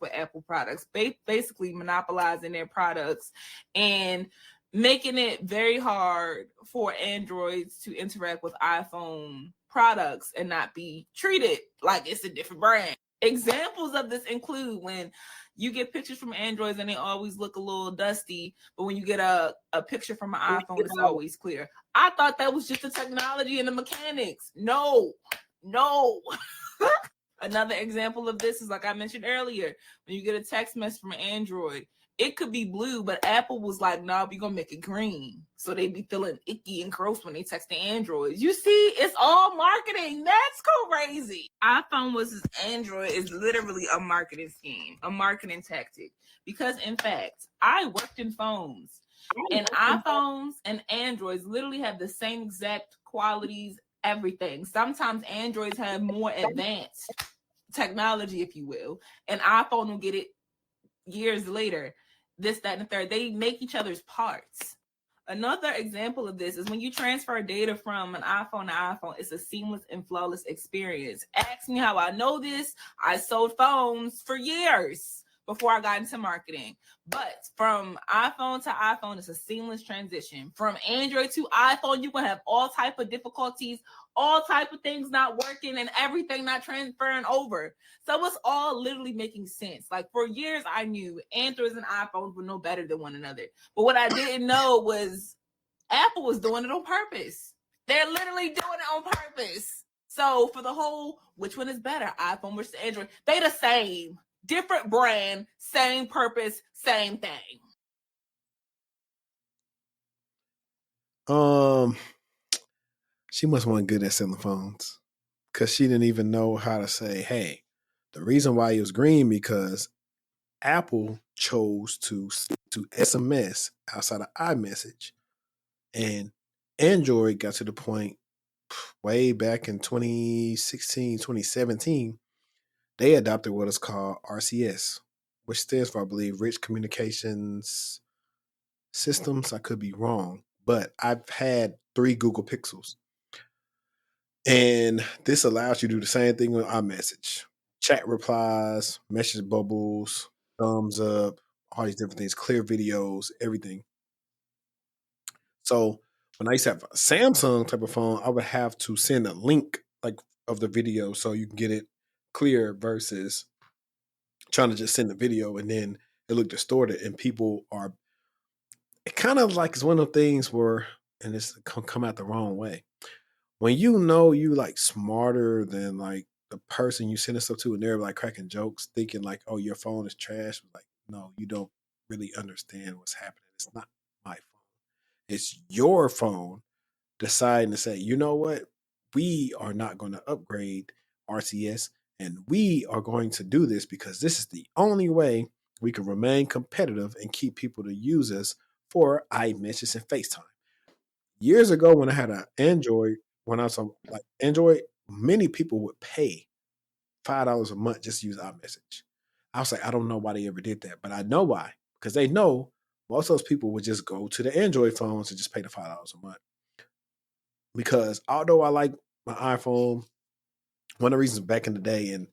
basically monopolizing their products and making it very hard for Androids to interact with iPhone products and not be treated like it's a different brand. Examples of this include when you get pictures from Androids and they always look a little dusty, but when you get a picture from an iPhone, it's always clear. I thought that was just the technology and the mechanics. No. Another example of this is, like I mentioned earlier, when you get a text message from an Android, it could be blue, but Apple was like, no, we're going to make it green. So they be feeling icky and gross when they text the Androids. You see, it's all marketing. That's crazy. iPhone versus Android is literally a marketing scheme, a marketing tactic. Because, in fact, I worked in phones. And iPhones and Androids literally have the same exact qualities, everything. Sometimes Androids have more advanced technology, if you will, and iPhone will get it years later. This, that, and the third. They make each other's parts. Another example of this is when you transfer data from an iPhone to iPhone, it's a seamless and flawless experience. Ask me how I know this. I sold phones for years before I got into marketing. But from iPhone to iPhone, it's a seamless transition. From Android to iPhone, you can have all type of difficulties, all type of things not working, and everything not transferring over. So it's all literally making sense. Like, for years, I knew Androids and iPhones were no better than one another. But what I didn't know was Apple was doing it on purpose. They're literally doing it on purpose. So for the whole, which one is better, iPhone versus Android, they the same. Different brand, same purpose, same thing.
She must wasn't good at selling phones, because she didn't even know how to say, hey, the reason why it was green because Apple chose to SMS outside of iMessage, and Android got to the point way back in 2016, 2017, they adopted what is called RCS, which stands for, I believe, Rich Communications Systems. I could be wrong, but I've had 3 Google Pixels. And this allows you to do the same thing with iMessage. Chat replies, message bubbles, thumbs up, all these different things, clear videos, everything. So when I used to have a Samsung type of phone, I would have to send a link like of the video so you can get it clear versus trying to just send the video and then it looked distorted and people are, it kind of like it's one of the things where, and it's come out the wrong way. When you know you like smarter than like the person you send stuff to and they're like cracking jokes thinking like, oh, your phone is trash. Like, no, you don't really understand what's happening. It's not my phone. It's your phone deciding to say, you know what? We are not going to upgrade RCS and we are going to do this because this is the only way we can remain competitive and keep people to use us for iMessage and FaceTime. Years ago, when I had an Android, when I was on like Android, many people would pay $5 a month just to use iMessage. I was like, I don't know why they ever did that, but I know why, because they know most of those people would just go to the Android phones and just pay the $5 a month. Because although I like my iPhone, one of the reasons back in the day, and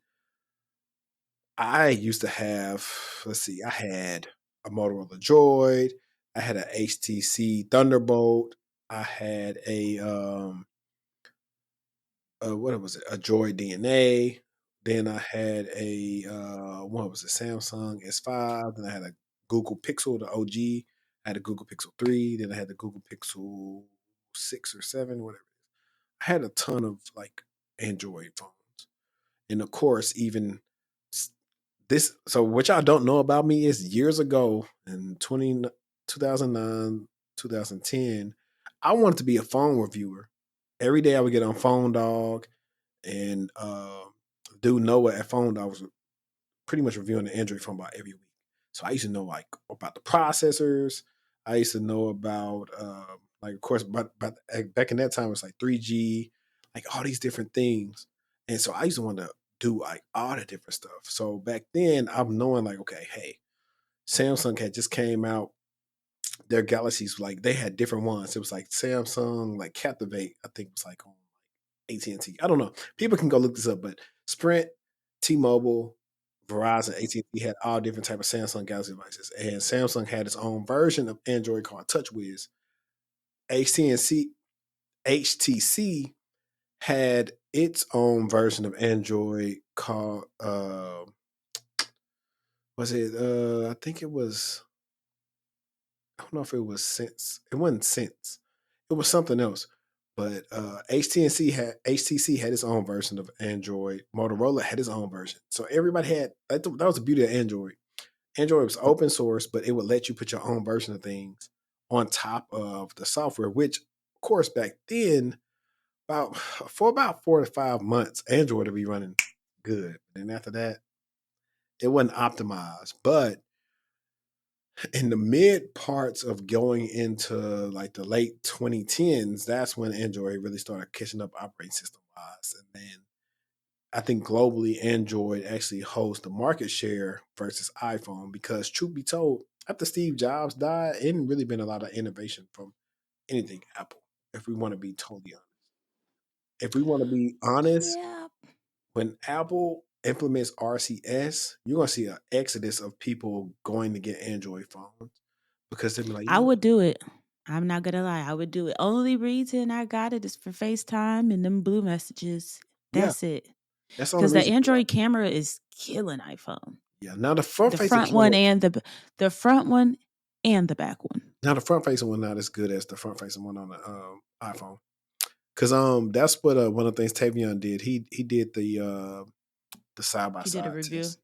I used to have, let's see, I had a Motorola Droid, I had an HTC Thunderbolt, I had what was it? A Droid DNA. Then I had a what was it? Samsung S5. Then I had a Google Pixel, the OG. I had a Google Pixel 3. Then I had the Google Pixel 6 or 7, whatever. I had a ton of like Android phones. And of course, even this, so what y'all don't know about me is years ago in 2009, 2010, I wanted to be a phone reviewer. Every day I would get on Phone Dog and dude Noah at Phone Dog was pretty much reviewing the Android phone about every week. So I used to know like about the processors. I used to know about like of course, but back in that time it was like 3G, like all these different things. And so I used to want to do like all the different stuff. So back then I'm knowing like, okay, hey, Samsung had just came out. Their Galaxies, like they had different ones. It was like Samsung, like Captivate, I think it was like on AT&T. I don't know. People can go look this up, but Sprint, T-Mobile, Verizon, AT&T had all different type of Samsung Galaxy devices, and Samsung had its own version of Android called TouchWiz. HTC had its own version of Android called was it I think it was, I don't know if it was Sense. It wasn't Sense. It was something else. But HTC had its own version of Android. Motorola had its own version. So everybody had that was the beauty of Android. Android was open source, but it would let you put your own version of things on top of the software, which of course back then, about 4 to 5 months, Android would be running good. And after that, it wasn't optimized. But in the mid parts of going into like the late 2010s, that's when Android really started catching up operating system wise. And then I think globally, Android actually holds the market share versus iPhone because, truth be told, after Steve Jobs died, it ain't really been a lot of innovation from anything Apple, if we want to be totally honest. If we want to be honest,
Yeah.
when Apple implements RCS, you're going to see an exodus of people going to get Android phones because they'll be like, you
I
know,
would do it. I'm not gonna lie, I would do it. Only reason I got it is for FaceTime and them blue messages.
yeah,
That's it.
that's the only
Because the
reason.
Android camera is killing iPhone.
Yeah, now the front
The
facing
front one
camera,
and the front one and the back one.
now the front facing one not as good as the front facing one on the iPhone. Cause that's what one of the things Tavion did. He did the side by
He did a
side
review.
test.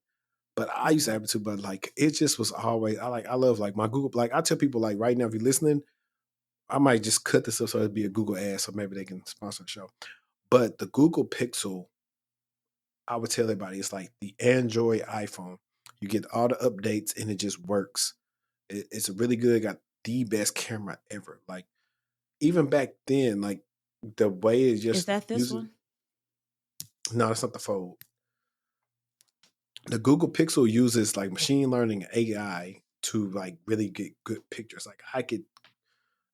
But I used to
Okay.
have it too, but like it just was always I love like my Google, like I tell people like right now if you're listening, I might just cut this up so it'd be a Google ad so maybe they can sponsor the show. But the Google Pixel, I would tell everybody it's like the Android iPhone. You get all the updates and it just works. It's really good, got the best camera ever. Like even back then, like the way it
Is
just
that this
uses,
one?
no, it's not the fold. The Google Pixel uses like machine learning AI to like really get good pictures. Like I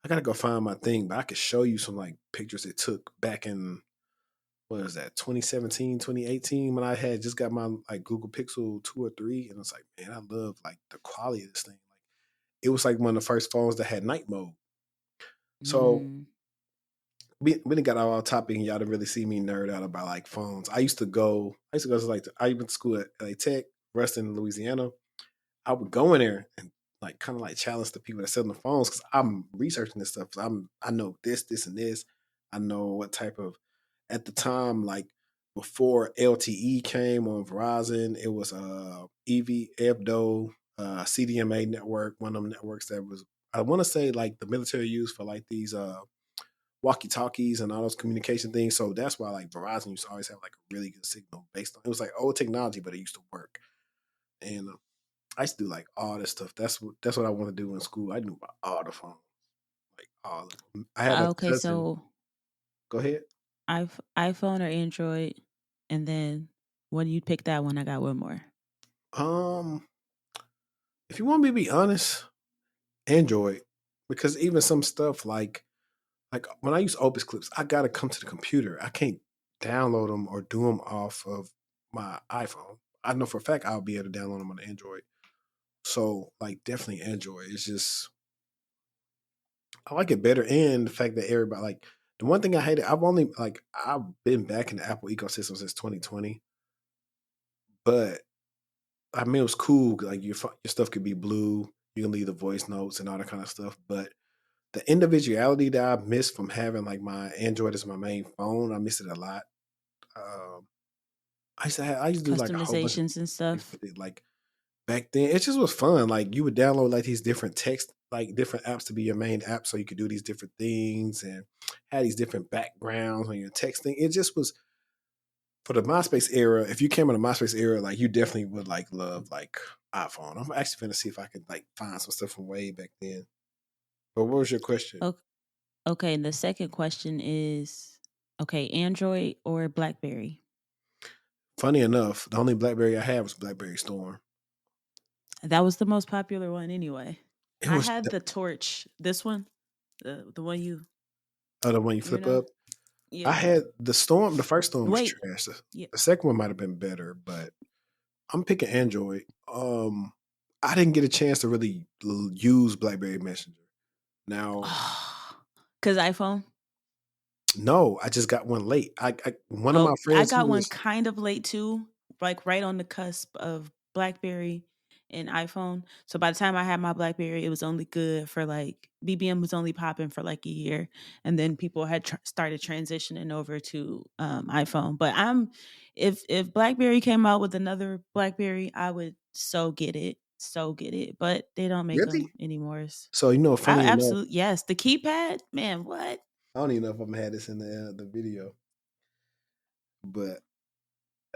gotta go find my thing, but I could show you some like pictures it took back in what is that 2017, 2018 when I had just got my like Google Pixel 2 or 3 and it's like, man, I love like the quality of this thing. Like it was like one of the first phones that had night mode. So
Mm.
we didn't got all topic and y'all didn't really see me nerd out about like phones. I used to go to like I went to school at LA Tech, Ruston, Louisiana. I would go in there and like kind of like challenge the people that sell the phones because I'm researching this stuff. I know this, and this. I know what type of at the time like before LTE came on Verizon, it was CDMA network, one of them networks that was I want to say like the military used for like these walkie talkies and all those communication things. So that's why like Verizon used to always have like a really good signal based on it was like old technology, but it used to work. And I used to do like all this stuff. That's what I want to do in school. I knew about all the phones, like all of them. I had a
Okay,
cousin.
so
Go ahead.
iPhone or Android, and then when you pick that one, I got one more.
Um, if you want me to be honest, Android, because even some stuff like when I use Opus clips, I gotta come to the computer. I can't download them or do them off of my iPhone. I know for a fact I'll be able to download them on Android. So like definitely Android. It's just I like it better, and the fact that everybody like the one thing I hated. I've been back in the Apple ecosystem since 2020, but I mean it was cool. Like your stuff could be blue. You can leave the voice notes and all that kind of stuff. But the individuality that I missed from having like my Android as my main phone, I miss it a lot. Um, I used to do like a whole bunch of
Customizations and
things
stuff.
with it. Like back then, it just was fun. Like you would download like these different text, like different apps to be your main app, so you could do these different things and had these different backgrounds on your texting. It just was for the MySpace era. If you came in the MySpace era, like you definitely would like love like iPhone. I'm actually gonna see if I could like find some stuff from way back then. But what was your question?
Okay, and the second question is okay, Android or BlackBerry?
Funny enough, the only BlackBerry I had was BlackBerry Storm.
That was the most popular one anyway.
It
I
was
had the Torch. This one, the one
the one you
you
flip
know.
up.
Yeah.
I had the storm. The first storm was
Wait.
trash.
Yeah.
The second one might have been better, but I'm picking Android. I didn't get a chance to really use BlackBerry Messenger. Now,
Because iPhone.
no, I just got one late. One of my
Oh, I
friends, he
got one
was
kind of late too, like right on the cusp of BlackBerry and iPhone. So by the time I had my BlackBerry, it was only good for like BBM was only popping for like a year, and then people had started transitioning over to iPhone. But if BlackBerry came out with another BlackBerry, I would so get it, so get it. But they don't make them
really.
anymore.
So
I
funny enough,
absolutely yes, the keypad, man. What?
I don't even know if I'm gonna have this in the video, but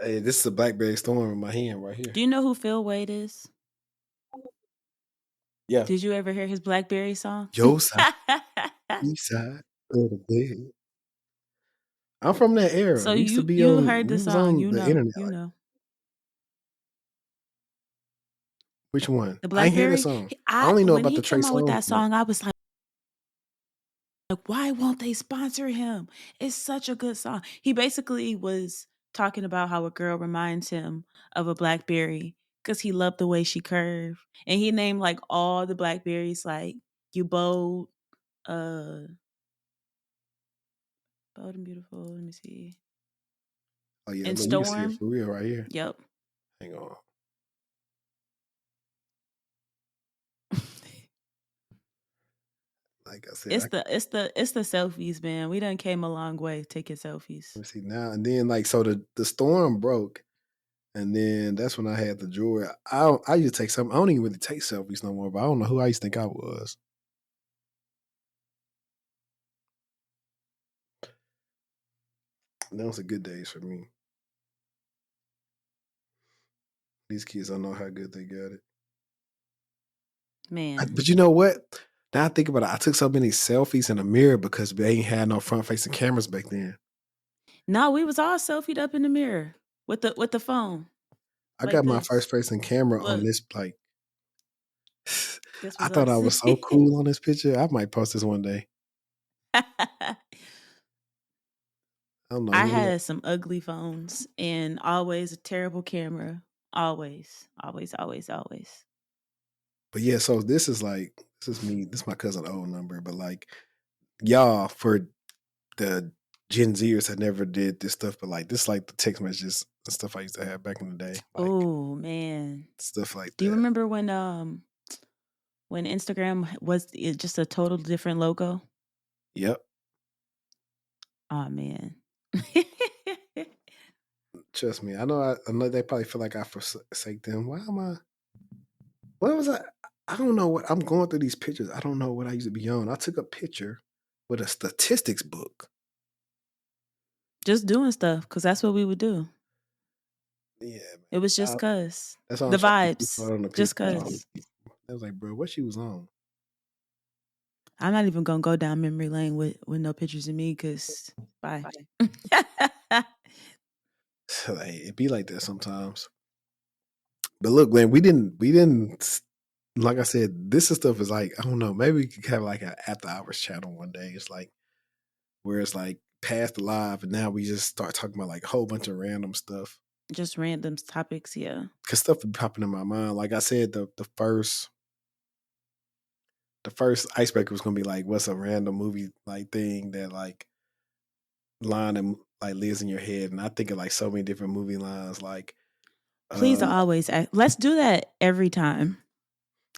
hey, this is a BlackBerry storm in my hand right here.
Do you know who Phil Wade is?
Yeah,
Did you ever hear his BlackBerry song?
Yo side, east side of the bed. I'm from that era.
So
We used to be
you
on.
heard the
We was
song,
on the internet.
you know.
Which one?
The
I ain't hear that
BlackBerry,
song. I
I
only know
when
about
he
the Trey
came out with
Songz
that
part.
song, I was like, why won't they sponsor him? It's such a good song. He basically was talking about how a girl reminds him of a BlackBerry because he loved the way she curved. And he named like all the BlackBerries, like you bold, bold and beautiful. Let me see.
Oh yeah,
And
look, you can see it
Storm.
for real right here.
Yep.
Hang on. Like I said,
It's the selfies, man. We done came a long way taking selfies.
let me see now and then. Like so, the storm broke, and then that's when I had the jewelry. I used to take some. I don't even really take selfies no more. But I don't know who I used to think I was. And those are good days for me. These kids don't know how good they got it.
Man.
But you know what? Now I think about it, I took so many selfies in the mirror because they ain't had no front facing cameras back then.
No, we was all selfied up in the mirror with the phone.
I
Like
got my
this.
first facing camera on
Look,
this like
this
I
was
thought I
us.
was so cool on this picture. I might post this one day. I don't know
I
who.
had some ugly phones and always a terrible camera. Always, always, always, always.
But yeah, so this is me. This is my cousin old number, but like y'all for the Gen Zers that never did this stuff, but like this like the text messages and stuff I used to have back in the day. Like
Oh man.
stuff like
Do you
that.
remember when Instagram was just a total different logo?
Yep.
Oh man.
Trust me. I know they probably feel like I forsake them. Why am I what was I don't know what I'm going through these pictures. I don't know what I used to be on. I took a picture with a statistics book.
Just doing stuff because that's what we would do.
Yeah,
It was just
man.
cause
That's all I'm
the
trying to keep
vibes.
on the
Just
people.
cause.
I was like, bro, what she was on?
I'm not even gonna go down memory lane with no pictures of me because bye.
Like, it be like that sometimes. But look, Glenn, we didn't like I said, this stuff is like, I don't know, maybe we could have like an after hours chat on one day. It's like where it's like past the live and now we just start talking about like a whole bunch of random stuff.
Just random topics, yeah.
Cause stuff be popping in my mind. Like I said, the first icebreaker was gonna be like, what's a random movie like thing that like line and like lives in your head? And I think of like so many different movie lines. Like,
Please always act. Let's do that every time.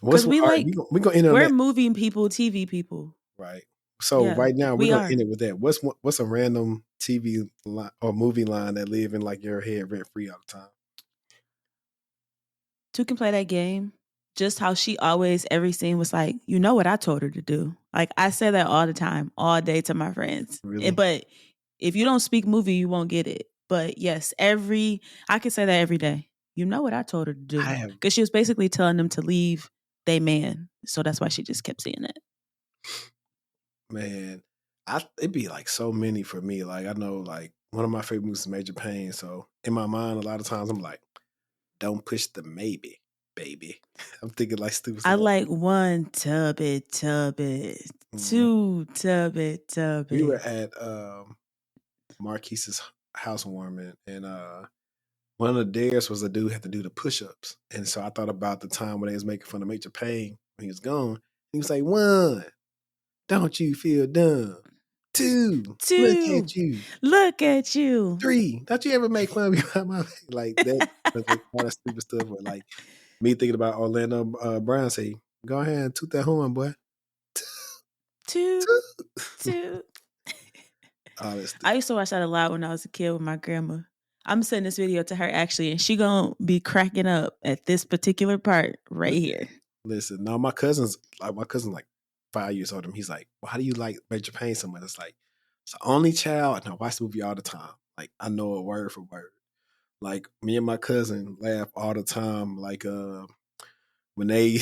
what's
Because
all
we
right?
like
We gonna end on
we're
that,
movie people, TV people.
right? So
Yeah,
right now we're
we
gonna
are.
end it with that. What's a random TV line or movie line that live in like your head rent free all the time?
Two can play that game. Just how she always every scene was like, you know what I told her to do. Like I say that all the time, all day to my friends.
Really?
But if you don't speak movie, you won't get it. But yes, I can say that every day. You know what I told her to
I
do.
have,
Because she was basically telling them to leave they man. So that's why she just kept saying it.
man. It'd be like so many for me. Like I know, like one of my favorite movies is Major Pain. So in my mind, a lot of times I'm like, don't push the maybe, baby. I'm thinking like stupid
I
stuff.
like one tub it,
Mhm.
two tub
We were
it.
at Marquise's housewarming, and one of the dares was a dude had to do the push-ups, and so I thought about the time when they was making fun of Major Payne when he was gone. He was like, 1, don't you feel dumb? 2, look
Two,
at you.
look at you.
3, don't you ever make fun of me behind my back? Like that, all that stupid stuff. Or like me thinking about Orlando Brown say, go ahead and toot that horn, boy.
Two,
Toot.
two.
All that stuff.
I used to watch that a lot when I was a kid with my grandma. I'm sending this video to her actually, and she gonna be cracking up at this particular part right here.
Listen, no, my cousin's like 5 years older than me. He's like, well, how do you like Major Payne so much? It's like, it's the only child, and I watch the movie all the time. Like, I know it word for word. Like, me and my cousin laugh all the time. Like, when they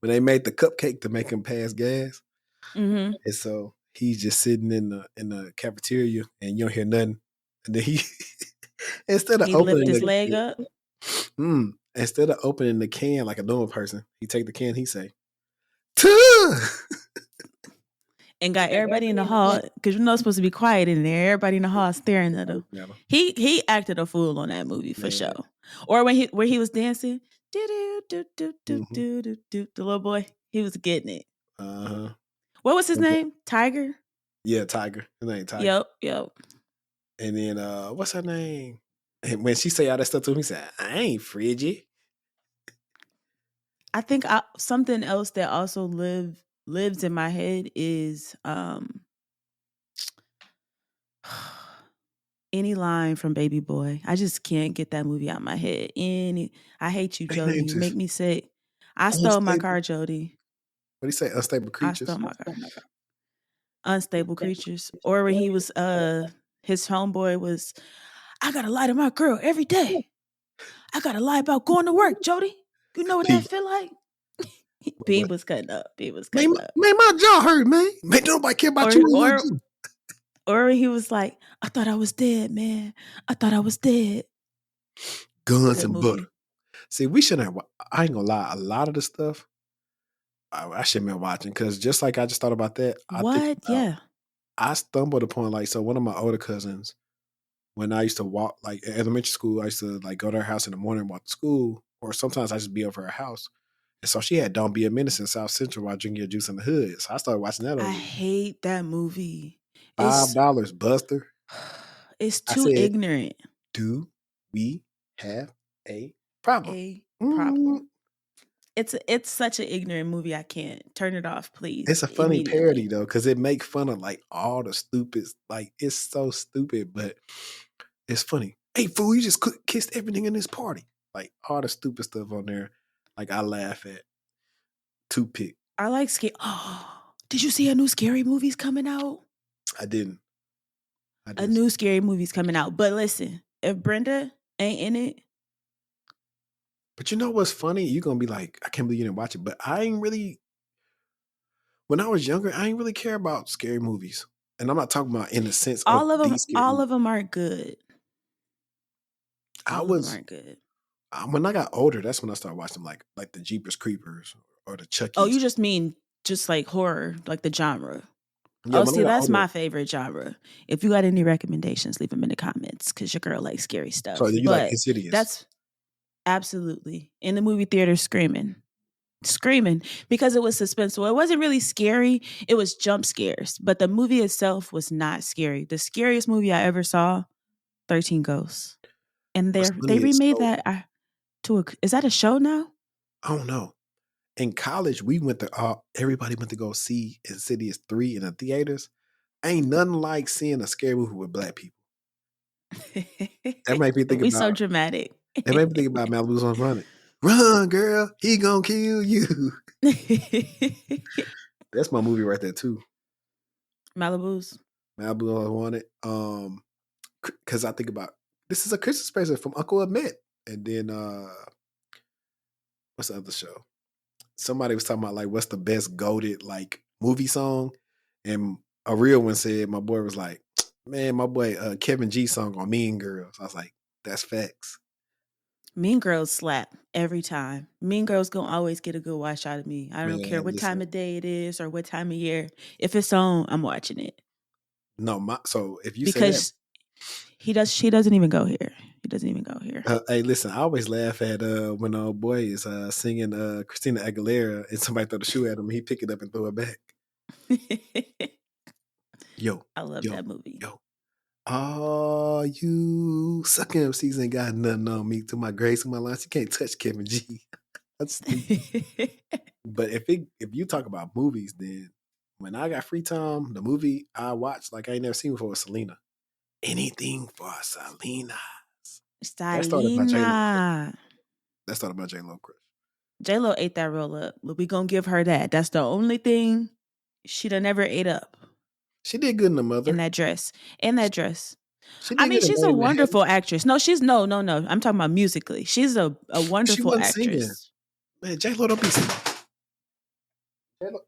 when they made the cupcake to make him pass gas,
Mm-hmm.
and so he's just sitting in the cafeteria, and you don't hear nothing, and then he instead of
He lift
opening
his
the
leg up
instead of opening the can like a normal person, he take the can, he say, "Tuh!"
and got everybody in the hall because you're not supposed to be quiet in there. Everybody in the hall staring at him. He acted a fool on that movie for sure. Or when he was dancing, the little boy, he was getting it. What was his name? Tiger?
Yeah, Tiger. His name Tiger.
Yep.
And then what's her name? And when she say all that stuff to him, he said, I ain't frigid.
I think something else that also lives in my head is any line from Baby Boy. I just can't get that movie out of my head. I hate you, Jody. You make me sick. I stole my car, Jody.
What do you say? Unstable creatures?
I stole my car. Unstable creatures. Or when he was his homeboy was, I gotta lie to my girl every day. I gotta lie about going to work, Jody. You know what that feel like? B was cutting up.
Man, my jaw hurt, man. Man, nobody care about you.
Or he was like, I thought I was dead, man. I thought I was dead.
Guns and butter. See, we shouldn't have, I ain't gonna lie, a lot of the stuff I shouldn't have been watching, because just like I just thought about that. I stumbled upon, like, so one of my older cousins, when I used to walk, like at elementary school, I used to like go to her house in the morning and walk to school, or sometimes I just be over her house. And so she had Don't Be a Menace in South Central while drinking your juice in the hood. So I started watching that.
I hate that movie.
$5, Buster.
It's too ignorant.
Do we have a problem?
It's such an ignorant movie. I can't turn it off, please.
It's a funny parody though, because it makes fun of like all the stupid. Like, it's so stupid, but it's funny. Hey, fool, you just kissed everything in this party. Like all the stupid stuff on there. Like, I laugh at. Toothpick.
I like scary. Did you see a new scary movie's coming out?
I didn't.
A new scary movie's coming out. But listen, if Brenda ain't in it.
But you know what's funny? You're going to be like, I can't believe you didn't watch it. But I ain't really, when I was younger, I ain't really care about scary movies. And I'm not talking about in the sense
all of them aren't good.
Aren't good. When I got older, that's when I started watching like the Jeepers Creepers or the Chucky's.
Oh, you just mean just like horror, like the genre.
Yeah,
see, that's my favorite genre. If you got any recommendations, leave them in the comments, because your girl likes scary stuff.
So you like Insidious?
That's absolutely in the movie theater screaming because it was suspenseful. It wasn't really scary. It was jump scares, but the movie itself was not scary. The scariest movie I ever saw, 13 Ghosts, and they remade that. Is that a show now?
I don't know. In college, we went to everybody went to go see Insidious 3 in the theaters. Ain't nothing like seeing a scary movie with black people. That made me think
about. We so dramatic.
It made me think about Malibu's on Running. Run, girl, he gonna kill you. That's my movie right there too.
Malibu
on Wanted. Because I think about, this is a Christmas special from Uncle Ahmet, and then what's the other show? Somebody was talking about like what's the best goated like movie song, and a real one said, my boy was like, man, my boy Kevin G song on Mean Girls. I was like, that's facts.
Mean Girls slap every time. Mean Girls gonna always get a good watch out of me. I don't care what time of day it is or what time of year. If it's on, I'm watching it.
No, so if you
because
say
She doesn't even go here. He doesn't even go here.
Hey, listen, I always laugh at when old boy is singing Christina Aguilera and somebody throw the shoe at him, he pick it up and throw it back. Yo,
I love that movie.
Yo. Oh, you sucking MCs ain't got nothing on me. To my grace, to my lines, you can't touch Kevin G. That's stupid. But if you talk about movies, then when I got free time, the movie I watched like I ain't never seen before was Selena. Anything for Selena. That started by J-Lo.
Selena.
That started by J-Lo crush.
J-Lo ate that roll up, but we gonna give her that. That's the only thing she done never ate up.
She did good in The Mother.
In that dress.
She
I mean,
did
she's a wonderful actress. No, she's no. I'm talking about musically. She's a wonderful actress. Singing.
Man, J-Lo don't be singing.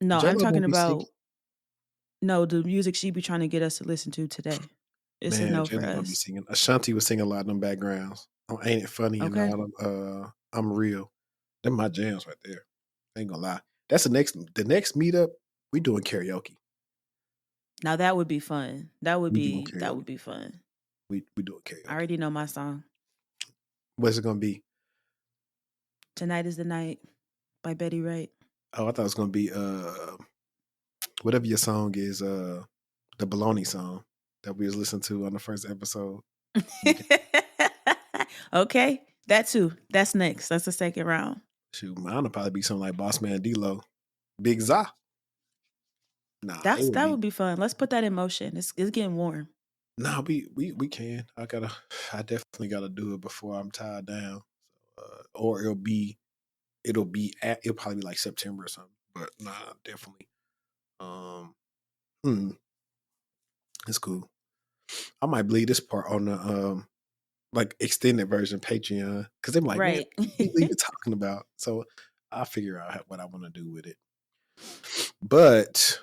No, I'm talking about the music she be trying to get us to listen to today. It's a no for us.
Be singing. Ashanti was singing a lot of them backgrounds. Ain't It Funny and all them, I'm Real. Them my jams right there. Ain't gonna lie. That's the next meetup. We doing karaoke.
Now that would be fun. That would be fun.
We doing karaoke.
I already know my song.
What's it gonna be?
Tonight Is the Night by Betty Wright.
Oh, I thought it was gonna be whatever your song is, the Baloney song that we was listening to on the first episode.
Okay, that too. That's next. That's the second round.
Shoot, mine would probably be something like Boss Man D-Lo, Big Za. Nah,
that would be fun. Let's put that in motion. It's getting warm.
Nah, we can. I definitely gotta do it before I'm tied down, or it'll probably be like September or something. But nah, definitely. It's cool. I might bleed this part on the like extended version Patreon because they're like, right. Man, what are you talking about? So I'll figure out what I want to do with it. But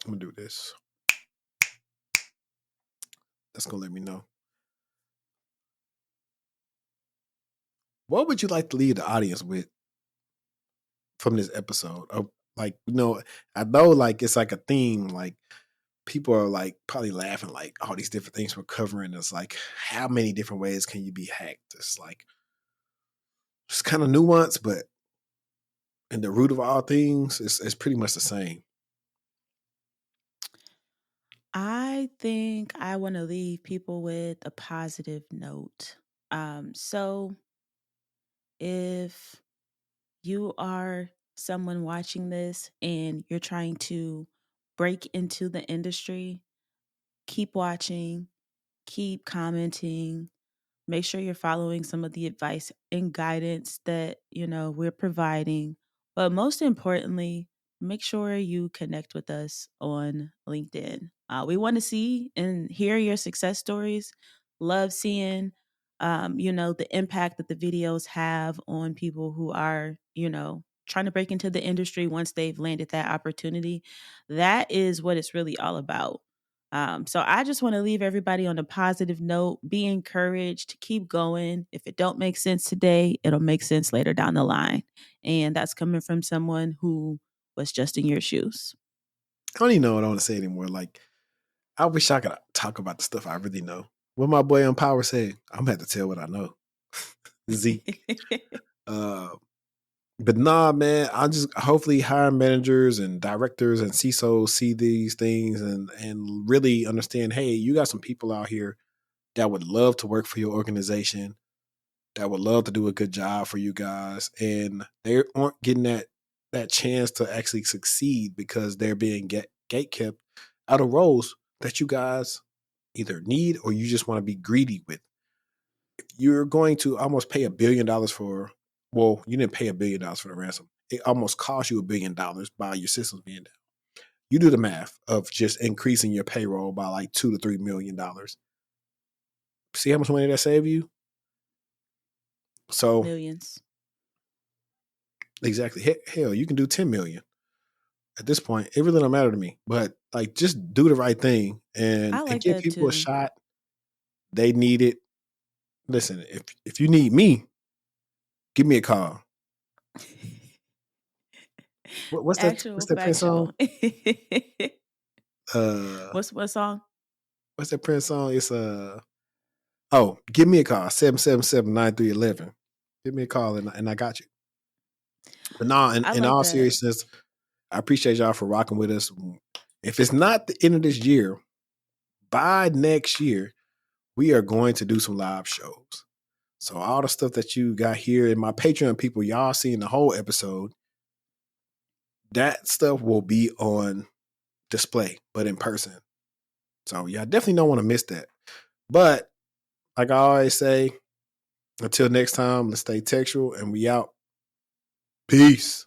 I'm gonna do this. That's gonna let me know. What would you like to leave the audience with from this episode? Of like, I know like it's like a theme, like people are like probably laughing like all these different things we're covering. It's like, how many different ways can you be hacked? It's like, it's kind of nuanced, but in the root of all things, it's pretty much the same.
I think I want to leave people with a positive note. So if you are someone watching this and you're trying to break into the industry, keep watching, keep commenting, make sure you're following some of the advice and guidance that, we're providing. But most importantly, make sure you connect with us on LinkedIn. We want to see and hear your success stories. Love seeing, the impact that the videos have on people who are, trying to break into the industry once they've landed that opportunity. That is what it's really all about. So I just want to leave everybody on a positive note. Be encouraged, keep going. If it don't make sense today, it'll make sense later down the line. And that's coming from someone who was just in your shoes.
I don't even know what I want to say anymore. Like, I wish I could talk about the stuff I really know. What my boy on Power said, I'm gonna have to tell what I know. Zeke. But nah, man, I just hopefully hiring managers and directors and CISOs see these things and really understand, hey, you got some people out here that would love to work for your organization, that would love to do a good job for you guys, and they aren't getting that chance to actually succeed because they're being gatekept out of roles that you guys either need or you just want to be greedy with. If you're going to almost pay $1 billion well, you didn't pay $1 billion for the ransom. It almost cost you $1 billion by your systems being down. You do the math of just increasing your payroll by like $2 to $3 million. See how much money that saved you? So
millions.
Exactly. Hell, you can do 10 million. At this point, it really don't matter to me. But like, just do the right thing and give people a shot. They need it. Listen, if you need me, give me a call. What's that Prince song?
What song?
What's that Prince song? It's give me a call 777-9311. Give me a call and I got you. But no,
I
in
like
all
that.
seriousness, I appreciate y'all for rocking with us. If it's not the end of this year, by next year, we are going to do some live shows. So all the stuff that you got here and my Patreon people, y'all seeing the whole episode, that stuff will be on display, but in person. So y'all definitely don't want to miss that. But like I always say, until next time, let's stay textual and we out. Peace.